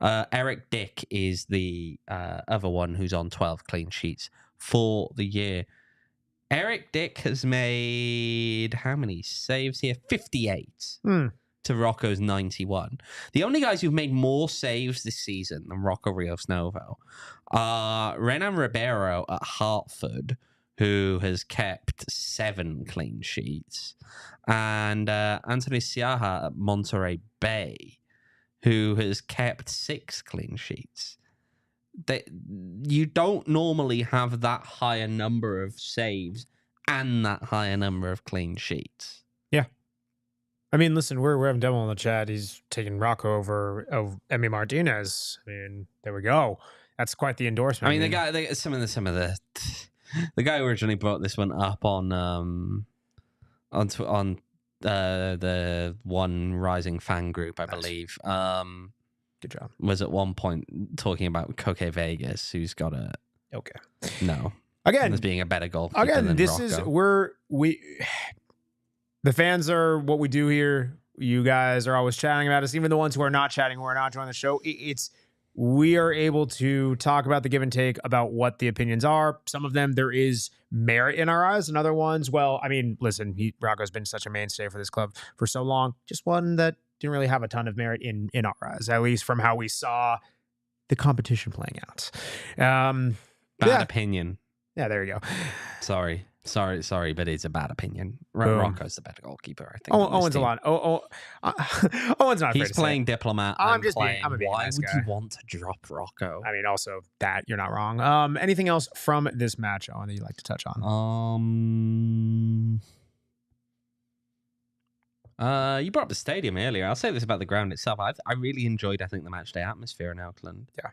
Eric Dick is the other one who's on 12 clean sheets for the year. Eric Dick has made how many saves here? 58 to Rocco's 91. The only guys who've made more saves this season than Rocco Rios Novo are Renan Ribeiro at Hartford, who has kept 7 clean sheets, and Anthony Siaha at Monterey Bay, who has kept 6 clean sheets. You don't normally have that higher number of saves and that higher number of clean sheets. Yeah. I mean, listen, we're having Devil in the chat. He's taking Rocco over Emi Martinez. I mean, there we go. That's quite the endorsement. I mean, the guy who originally brought this one up on the One Rising fan group, I believe. Good job. Was at one point talking about Koke Vegas, who's got a no again as being a better goalkeeper. Again, this Rocco. is the fans are what we do here. You guys are always chatting about us, even the ones who are not chatting, who are not joining the show. We are able to talk about the give and take about what the opinions are. Some of them there is merit in our eyes, and other ones, well, I mean, listen, Rocco's been such a mainstay for this club for so long. Just one that didn't really have a ton of merit in our eyes, at least from how we saw the competition playing out. Bad opinion. Yeah, there you go. Sorry, but it's a bad opinion. Rocco's the better goalkeeper, I think. Owen's a lot. Owen's not. He's playing diplomat. I'm playing. I'm a Why nice would guy. you want to drop Rocco? I mean, also that you're not wrong. Anything else from this match, Owen, that you'd like to touch on? You brought up the stadium earlier. I'll say this about the ground itself. I really enjoyed, the match day atmosphere in Oakland. Yeah.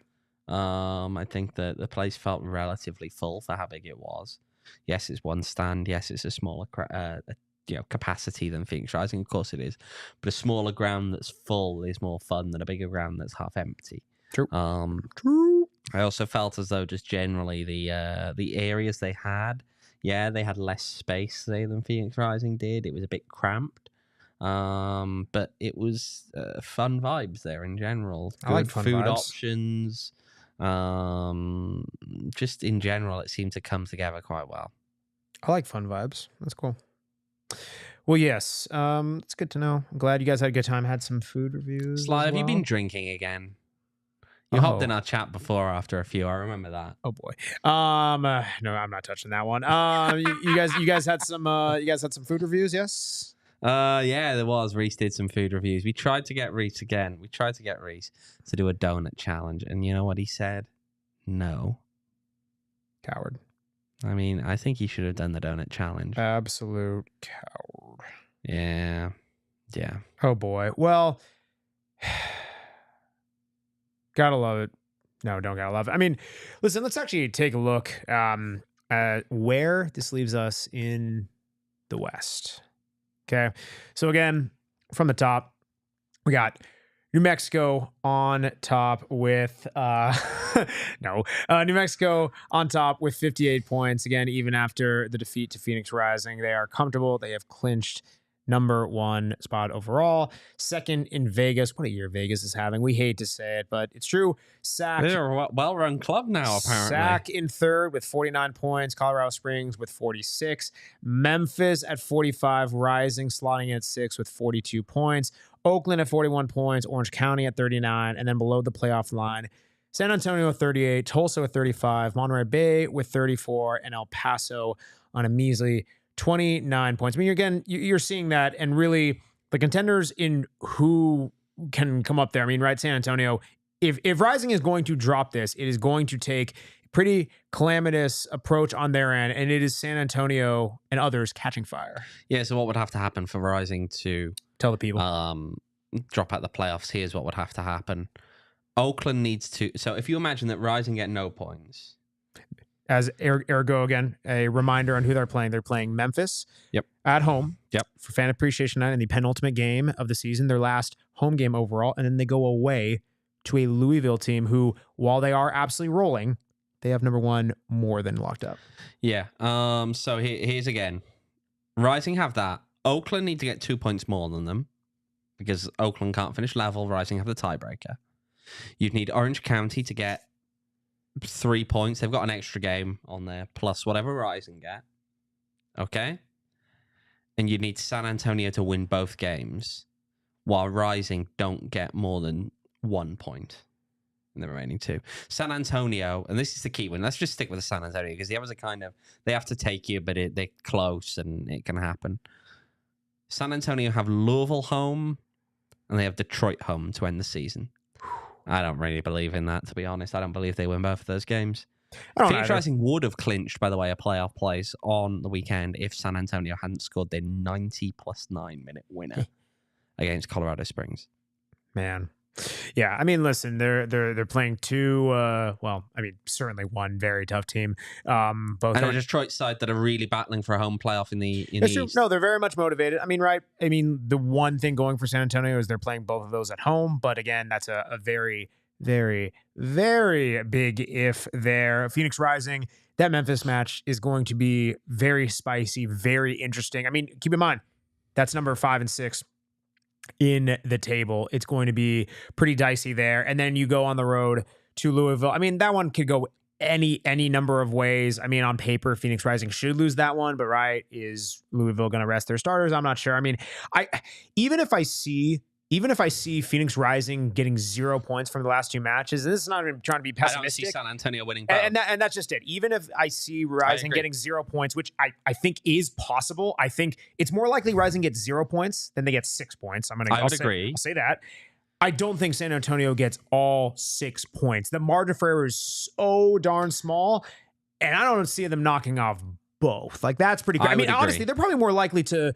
I think that the place felt relatively full for how big it was. Yes, it's one stand. Yes, it's a smaller capacity than Phoenix Rising. Of course it is. But a smaller ground that's full is more fun than a bigger ground that's half empty. True. True. I also felt as though just generally the areas they had had less space than Phoenix Rising did. It was a bit cramped. But it was fun vibes there in general. Good I like fun food vibes. options. Just in general, it seemed to come together quite well. I like fun vibes. That's cool. Well, yes. It's good to know. I'm glad you guys had a good time. Had some food reviews. Sly, have you well. been drinking again? You hopped in our chat before after a few. I remember that. Oh boy. No, I'm not touching that one. You guys had some food reviews, yes? Yeah, there was. Reese did some food reviews. We tried to get Reese again. We tried to get Reese to do a donut challenge, and you know what he said? No. Coward. I mean, I think he should have done the donut challenge. Absolute coward. Yeah. Oh boy. Well, gotta love it. No, don't gotta love it. I mean, listen, let's actually take a look at where this leaves us in the West. Okay. So again, from the top, we got New Mexico on top with New Mexico on top with 58 points. Again, even after the defeat to Phoenix Rising, they are comfortable. They have clinched number 1 spot overall. Second in Vegas. What a year Vegas is having. We hate to say it, but it's true. Sac. They're a well-run club now, apparently. Sac in third with 49 points. Colorado Springs with 46. Memphis at 45. Rising slotting in at 6 with 42 points. Oakland at 41 points. Orange County at 39. And then below the playoff line, San Antonio at 38. Tulsa with 35. Monterey Bay with 34. And El Paso on a measly 29 points. I mean, you're seeing that, and really the contenders in who can come up there. I mean, right, San Antonio, if Rising is going to drop this, it is going to take a pretty calamitous approach on their end, and it is San Antonio and others catching fire. Yeah, so what would have to happen for Rising to tell the people drop out the playoffs? Here's what would have to happen. Oakland needs to, so if you imagine that Rising get no points, as ergo, again, a reminder on who they're playing. They're playing Memphis at home for Fan Appreciation Night in the penultimate game of the season, their last home game overall. And then they go away to a Louisville team who, while they are absolutely rolling, they have number 1 more than locked up. Yeah. So here's again. Rising have that. Oakland need to get 2 points more than them because Oakland can't finish level. Rising have the tiebreaker. You'd need Orange County to get 3 points. They've got an extra game on there, plus whatever Rising get. Okay? And you need San Antonio to win both games, while Rising don't get more than 1 point in the remaining 2. San Antonio, and this is the key one. Let's just stick with the San Antonio, because the others are kind of, they have to take you, but they're close and it can happen. San Antonio have Louisville home, and they have Detroit home to end the season. I don't really believe in that, to be honest. I don't believe they win both of those games. Phoenix Rising would have clinched, by the way, a playoff place on the weekend if San Antonio hadn't scored their 90 plus 9 minute winner against Colorado Springs. Man. Yeah, I mean, listen, they're playing two. Certainly one very tough team. Both and a Detroit side that are really battling for a home playoff in the East. No, they're very much motivated. I mean, right? I mean, the one thing going for San Antonio is they're playing both of those at home. But again, that's a very, very, very big if there. Phoenix Rising, that Memphis match is going to be very spicy, very interesting. I mean, keep in mind that's number 5 and 6. In the table. It's going to be pretty dicey there. And then you go on the road to Louisville. I mean, that one could go any number of ways. I mean, on paper, Phoenix Rising should lose that one, but right, is Louisville going to rest their starters? I'm not sure. I mean, even if I see Phoenix Rising getting 0 points from the last 2 matches, this is not even trying to be pessimistic. I don't see San Antonio winning both. And that's just it. Even if I see Rising getting 0 points, which I think is possible, I think it's more likely Rising gets 0 points than they get 6 points. I'll say that. I don't think San Antonio gets all 6 points. The margin for error is so darn small, and I don't see them knocking off both. Like, that's pretty good. I mean, honestly, they're probably more likely to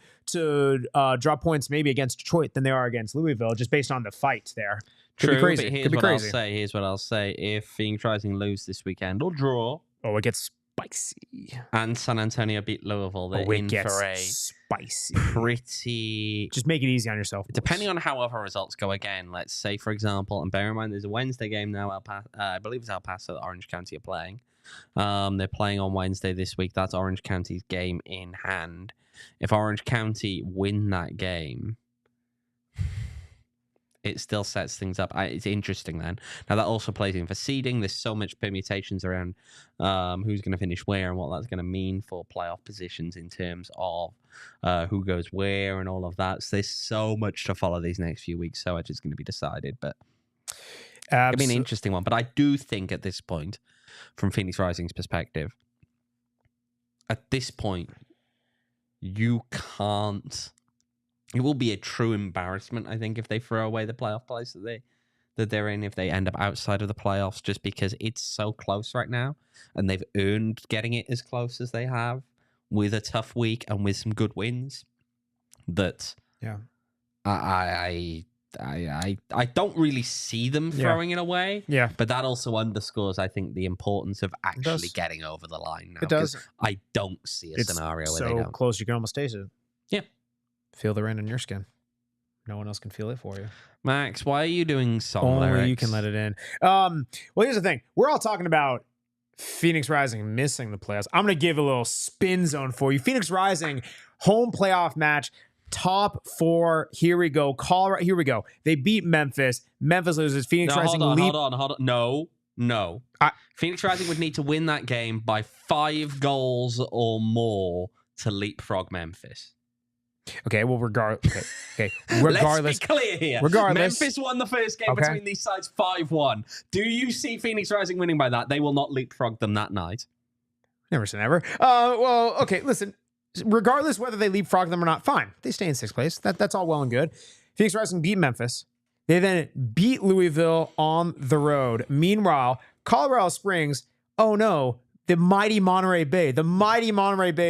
drop points maybe against Detroit than they are against Louisville, just based on the fight there. True, but here's what I'll say. If Phoenix Rising lose this weekend or draw, it gets spicy. And San Antonio beat Louisville, they're in for a spicy, pretty. Just make it easy on yourself. Depending on how other results go again, let's say, for example, and bear in mind there's a Wednesday game now. I believe it's El Paso that Orange County are playing. They're playing on Wednesday this week. That's Orange County's game in hand. If Orange County win that game, it still sets things up. It's interesting then. Now, that also plays in for seeding. There's so much permutations around who's going to finish where and what that's going to mean for playoff positions in terms of who goes where and all of that. So there's so much to follow these next few weeks. So much is going to be decided. But it'll be an interesting one. But I do think at this point, from Phoenix Rising's perspective, at this point, you can't. It will be a true embarrassment, I think, if they throw away the playoff place that they're in, if they end up outside of the playoffs, just because it's so close right now, and they've earned getting it as close as they have with a tough week and with some good wins. That I don't really see them throwing it away. Yeah. But that also underscores, I think, the importance of actually getting over the line now. It does. I don't see a scenario where they don't. So close you can almost taste it. Yeah. Feel the rain on your skin. No one else can feel it for you. Max, why are you doing song Only lyrics? you can let it in. Well, here's the thing. We're all talking about Phoenix Rising missing the playoffs. I'm going to give a little spin zone for you. Phoenix Rising, home playoff match. Top 4. Here we go. Colorado. Here we go. They beat Memphis. Memphis loses. Phoenix Rising. Hold on. No. Phoenix Rising would need to win that game by 5 goals or more to leapfrog Memphis. Okay. Well, regardless. Let's be clear here. Regardless, Memphis won the first game between these sides 5-1. Do you see Phoenix Rising winning by that? They will not leapfrog them that night. Never say never. Well, okay. Listen. Regardless whether they leapfrog them or not, fine. They stay in 6th place. That's all well and good. Phoenix Rising beat Memphis. They then beat Louisville on the road. Meanwhile, Colorado Springs, oh no, the mighty Monterey Bay,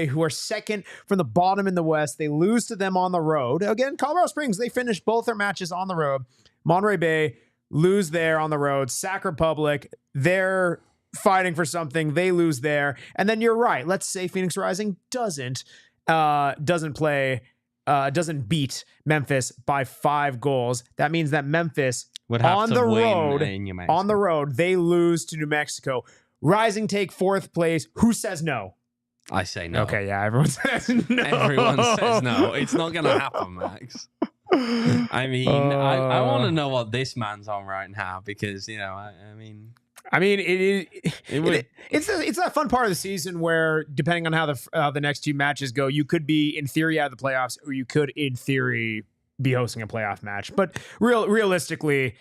who are second from the bottom in the West. They lose to them on the road. Again, Colorado Springs, they finished both their matches on the road. Monterey Bay lose there on the road. Sac Republic, they're fighting for something, they lose there, and then you're right. Let's say Phoenix Rising doesn't beat Memphis by 5 goals. That means that Memphis would have on the road, they lose to New Mexico. Rising take 4th place. Who says no? I say no. Okay, yeah, everyone says no. Everyone says no. It's not going to happen, Max. I mean, I want to know what this man's on right now because it's that fun part of the season where, depending on how the next two matches go, you could be in theory out of the playoffs, or you could in theory be hosting a playoff match. But realistically,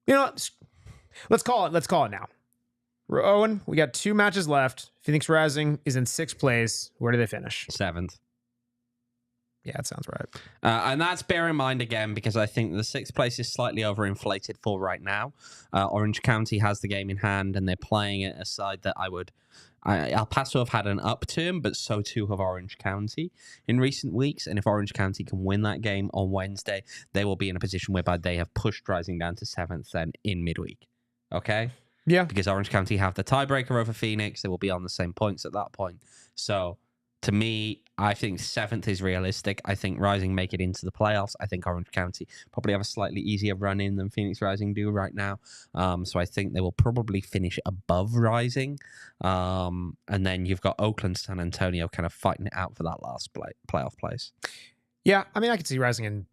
let's call it now. Owen, we got 2 matches left. Phoenix Rising is in 6th place. Where do they finish? 7th. Yeah, that sounds right. And that's bear in mind again, because I think the 6th place is slightly overinflated for right now. Orange County has the game in hand, and they're playing it a side that El Paso have had an upturn, but so too have Orange County in recent weeks. And if Orange County can win that game on Wednesday, they will be in a position whereby they have pushed Rising down to 7th then in midweek. Okay? Yeah. Because Orange County have the tiebreaker over Phoenix. They will be on the same points at that point. So, to me, I think 7th is realistic. I think Rising make it into the playoffs. I think Orange County probably have a slightly easier run in than Phoenix Rising do right now. So I think they will probably finish above Rising. And then you've got Oakland, San Antonio kind of fighting it out for that last playoff place. Yeah, I mean, I could see Rising in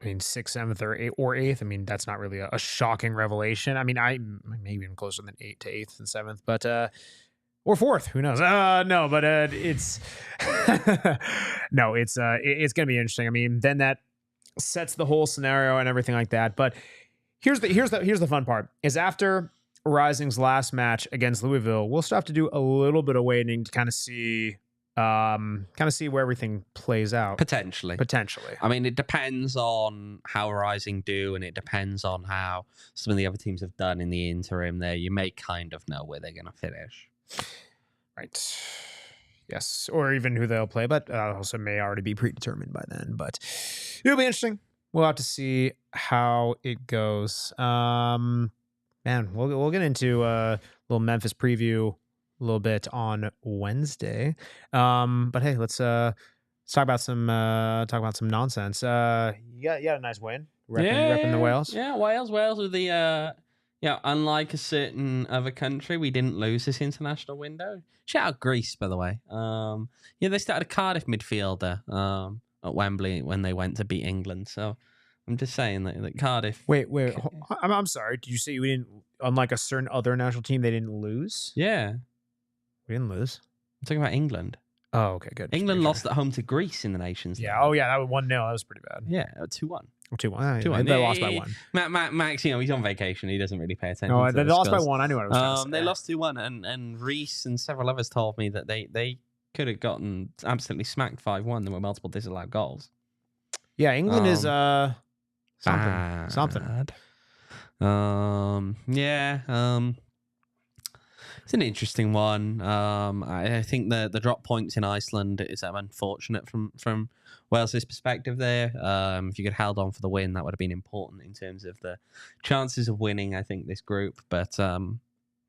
6th, 7th, or 8th. I mean, that's not really a shocking revelation. I mean, I maybe even closer than 8th to 8th and 7th, but or 4th, who knows? No, but it's no, it's gonna be interesting. I mean, then that sets the whole scenario and everything like that. But here's the fun part: is after Rising's last match against Louisville, we'll still have to do a little bit of waiting to kind of see where everything plays out. Potentially. I mean, it depends on how Rising do, and it depends on how some of the other teams have done in the interim there. You may kind of know where they're going to finish. Right. Yes. Or even who they'll play, but also may already be predetermined by then. But it'll be interesting. We'll have to see how it goes. Man, we'll get into a little Memphis preview a little bit on Wednesday. But hey, let's talk about some nonsense. You got a nice win. Repping the Wales. Yeah, Wales with the unlike a certain other country, we didn't lose this international window. Shout out Greece, by the way. They started a Cardiff midfielder at Wembley when they went to beat England. So I'm just saying that Cardiff. Wait. I'm sorry. Did you say we didn't? Unlike a certain other national team, they didn't lose? Yeah. We didn't lose. I'm talking about England. Oh, okay, good. England lost at home to Greece in the Nations League. Yeah. Oh, yeah. That was 1-0. That was pretty bad. Yeah, 2-1. 2-1. 2-1. They lost by 1. Max, he's on vacation. He doesn't really pay attention. No, they lost by 1. I knew what I was trying to say. They lost 2-1, and Reece and several others told me that they could have gotten absolutely smacked 5-1. There were multiple disallowed goals. Yeah, England is something. It's an interesting one. I think the drop points in Iceland is unfortunate from Wales' perspective there. If you could held on for the win, that would have been important in terms of the chances of winning, I think, this group. But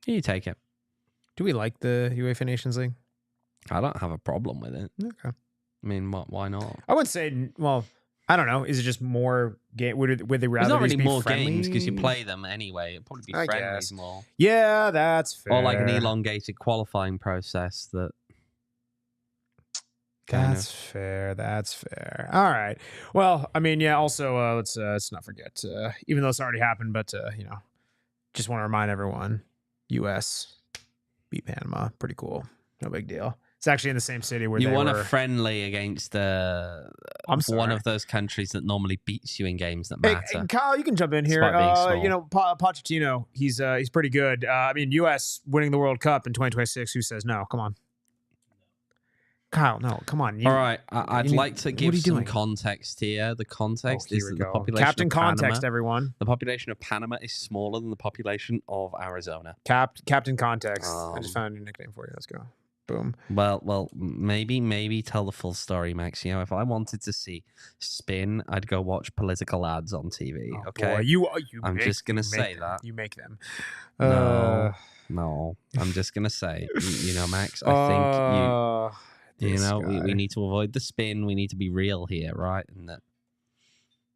you take it. Do we like the UEFA Nations League? I don't have a problem with it. Okay. I mean, why not? I would say, well, I don't know. Is it just more game? Would they rather? It's not really be more friendly? games because you play them anyway. It'd probably be friendlies more. Yeah, that's fair. Or like an elongated qualifying process that. That's fair. That's fair. All right. Well, I mean, yeah. Also, let's not forget. Even though it's already happened, but just want to remind everyone: U.S. beat Panama. Pretty cool. No big deal. It's actually in the same city where you they won were. A friendly against one of those countries that normally beats you in games that matter. Hey, Kyle, you can jump in here. Pochettino, he's pretty good. I mean, U.S. winning the World Cup in 2026. Who says no? Come on, Kyle. No, come on. All right, I'd like to give some context here. The context is that the population Captain of Panama, Context, everyone. The population of Panama is smaller than the population of Arizona. Captain Context. I just found a new nickname for you. Let's go. Boom. Well, maybe tell the full story, Max. If I wanted to see spin, I'd go watch political ads on TV. Okay, boy, I'm just gonna say that you make them. No. I'm just gonna say, Max. I think we need to avoid the spin. We need to be real here, right? And that,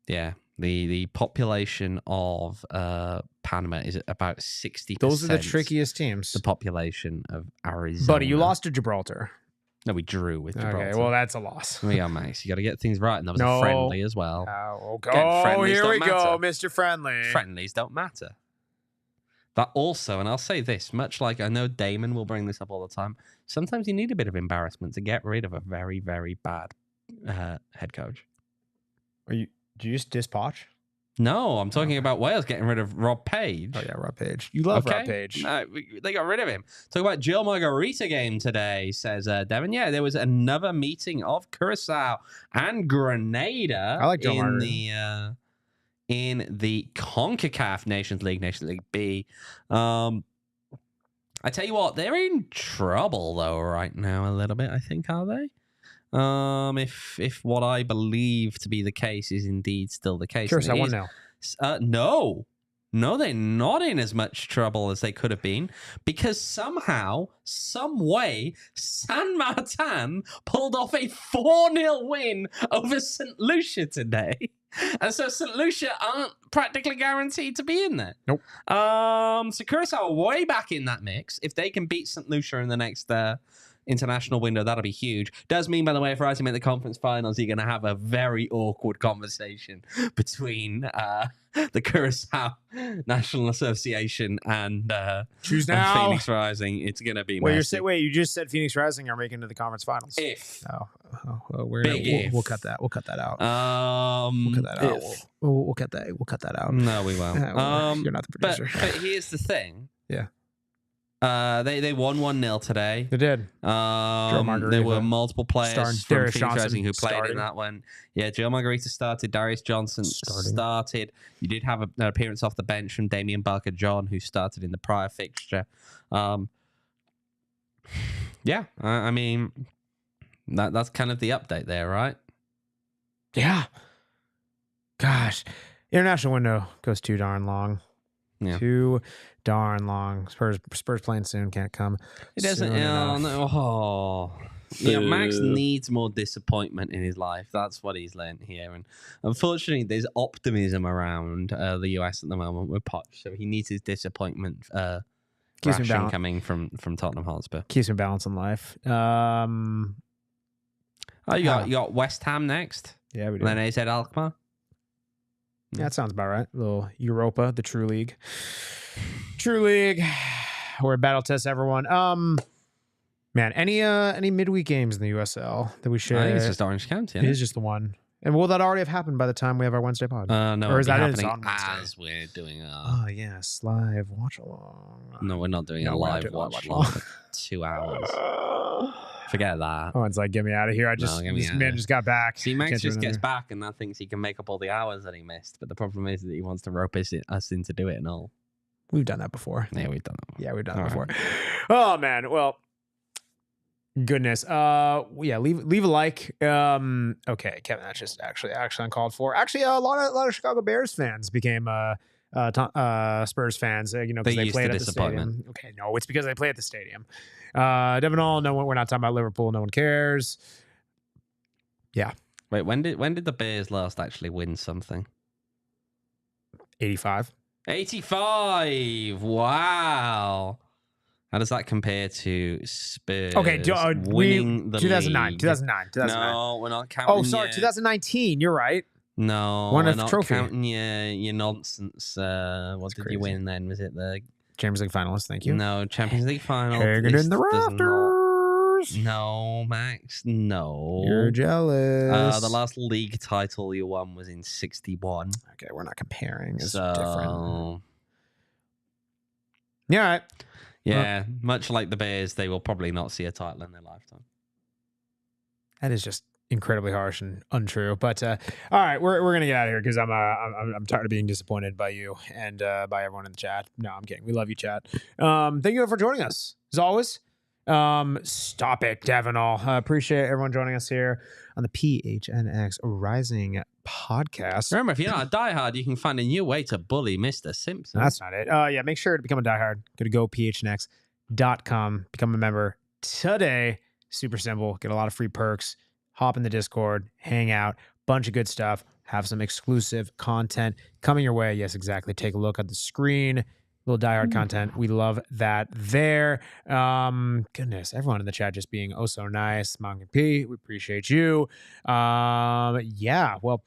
yeah. The population of Panama is about 60%. Those are the trickiest teams. The population of Arizona. Buddy, you lost to Gibraltar. No, we drew with Gibraltar. Okay, well, that's a loss. We are, Max. You got to get things right, and that was a friendly as well. Here we go, Mr. Friendly. Friendlies don't matter. That also, and I'll say this, much like I know Damon will bring this up all the time, sometimes you need a bit of embarrassment to get rid of a very, very bad head coach. Do you just dispatch? No, I'm talking about Wales getting rid of Rob Page. Oh, yeah, Rob Page. You love Rob Page. No, they got rid of him. Talk about Jill Margarita game today, says Devin. Yeah, there was another meeting of Curacao and Grenada I like Jill Margarita. In the CONCACAF Nations League B. I tell you what, they're in trouble, though, right now, a little bit, I think, are they? If what I believe to be the case is indeed still the case. Curacao won now. No, they're not in as much trouble as they could have been because somehow, some way, San Martin pulled off a 4-0 win over St. Lucia today. And so St. Lucia aren't practically guaranteed to be in there. Nope. So Curacao are way back in that mix. If they can beat St. Lucia in the next international window, that'll be huge. Does mean, by the way, if Rising make the conference finals, you're going to have a very awkward conversation between the Curacao National Association and Choose now. Phoenix Rising. It's going to be messy. Wait, you just said Phoenix Rising are making it to the conference finals. If. Well, we'll cut that. We'll cut that out. We'll cut that out. We'll cut that out. No, we won't. You're not the producer. But here's the thing. Yeah. They won 1-0 today. They did. There were multiple players from Darius Phoenix Johnson Rising who played in that one. Yeah, Joe Margarita started. Darius Johnson started. You did have an appearance off the bench from Damian Barker-John, who started in the prior fixture. Yeah, I mean, that's kind of the update there, right? Yeah. Gosh, international window goes too darn long. Yeah. Too darn long. Spurs playing soon. Can't come. It doesn't. Max needs more disappointment in his life. That's what he's learned here. And unfortunately, there's optimism around the US at the moment with Poch. So he needs his disappointment ration coming from Tottenham Hotspur. Keeps him balanced in life. You got West Ham next. Yeah, we do. And then AZ Alkmaar. Yeah, that sounds about right. A little Europa, the True League. True League, where battle tests everyone. Man, any midweek games in the USL that we should? I think it's just Orange County. It is just the one. And will that already have happened by the time we have our Wednesday pod? No, or is that happening on Wednesday? as we're doing Oh, yes, live watch along. No, we're not doing a live watch along for 2 hours. Forget that. Oh, it's like, get me out of here. This man just got back. See, Max just gets back and that thinks he can make up all the hours that he missed. But the problem is that he wants to rope us in to do it and all. We've done that before. Yeah, we've done that. Yeah, we've done that before. Right. Oh, man. Well, goodness. Yeah, leave a like. Okay, Kevin, that's just actually uncalled for. Actually, a lot of Chicago Bears fans became Spurs fans, because they played at the stadium. Okay, no, it's because they play at the stadium. Devin All, we're not talking about Liverpool. No one cares. Yeah. Wait, when did the Bears last actually win something? 85. 85. Wow. How does that compare to Spurs? Okay, winning the 2009. league? 2009. No, we're not counting. Oh, sorry, 2019. You're right. No, won we're not trophy. Counting your nonsense. What did you win then? Was it the Champions League finalist? Thank you. No, Champions League final. Hanging in the rafters. No, Max. No. You're jealous. The last league title you won was in 61. Okay, we're not comparing. It's different. Yeah, all right. Yeah, much like the Bears, they will probably not see a title in their lifetime. That is just incredibly harsh and untrue. But all right, we're gonna get out of here because I'm tired of being disappointed by you and by everyone in the chat. No, I'm kidding. We love you, chat. Thank you for joining us as always. Stop it, Devin. All appreciate everyone joining us here on the PHNX Rising podcast. Remember, if you're not a diehard, you can find a new way to bully Mr. Simpson. That's not it. Yeah, make sure to become a diehard. Go to gophnx.com. Become a member today. Super simple. Get a lot of free perks. Hop in the Discord. Hang out. Bunch of good stuff. Have some exclusive content coming your way. Yes, exactly. Take a look at the screen. little diehard content. We love that there. Goodness, everyone in the chat just being oh so nice. Manga P, we appreciate you. Yeah, well,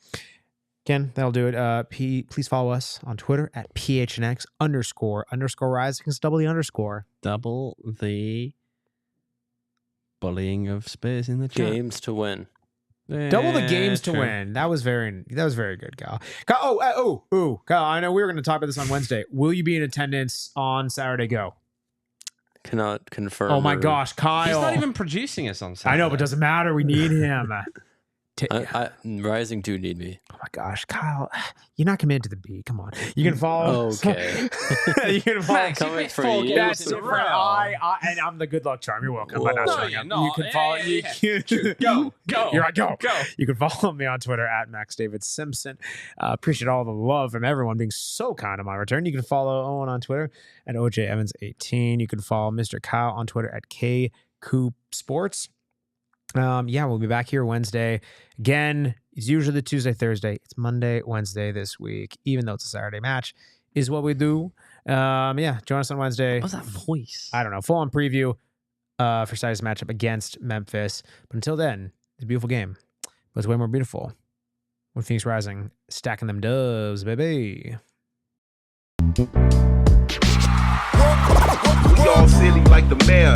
again, that'll do it. Please follow us on Twitter at PHNX__Rise. It's double the underscore. Double the bullying of Spears in the chat. Games to win. Double the games to win. That was very good, Kyle. Kyle, I know we were going to talk about this on Wednesday. Will you be in attendance on Saturday Go? Cannot confirm. Oh my gosh, Kyle. He's not even producing us on Saturday. I know, but it doesn't matter. We need him. Rising do need me. Oh my gosh, Kyle, you're not committed to the B. Come on, you can follow. Okay, you can follow. Max, coming for you. That's different. And I'm the good luck charm. You're welcome. Whoa. By not showing up. You can follow. Go. You're right. Go. You can follow me on Twitter at MaxDavidSimpson. Appreciate all the love from everyone being so kind on my return. You can follow Owen on Twitter at OJEvans18. You can follow Mr. Kyle on Twitter at KCoopSports. Yeah, we'll be back here Wednesday. Again, it's usually the Tuesday, Thursday. It's Monday, Wednesday this week, even though it's a Saturday match, is what we do. Yeah, join us on Wednesday. What was that voice? I don't know. Full on preview for Saturday's matchup against Memphis. But until then, it's a beautiful game. But it's way more beautiful when Phoenix Rising stacking them dubs, baby. We all silly like the mayor.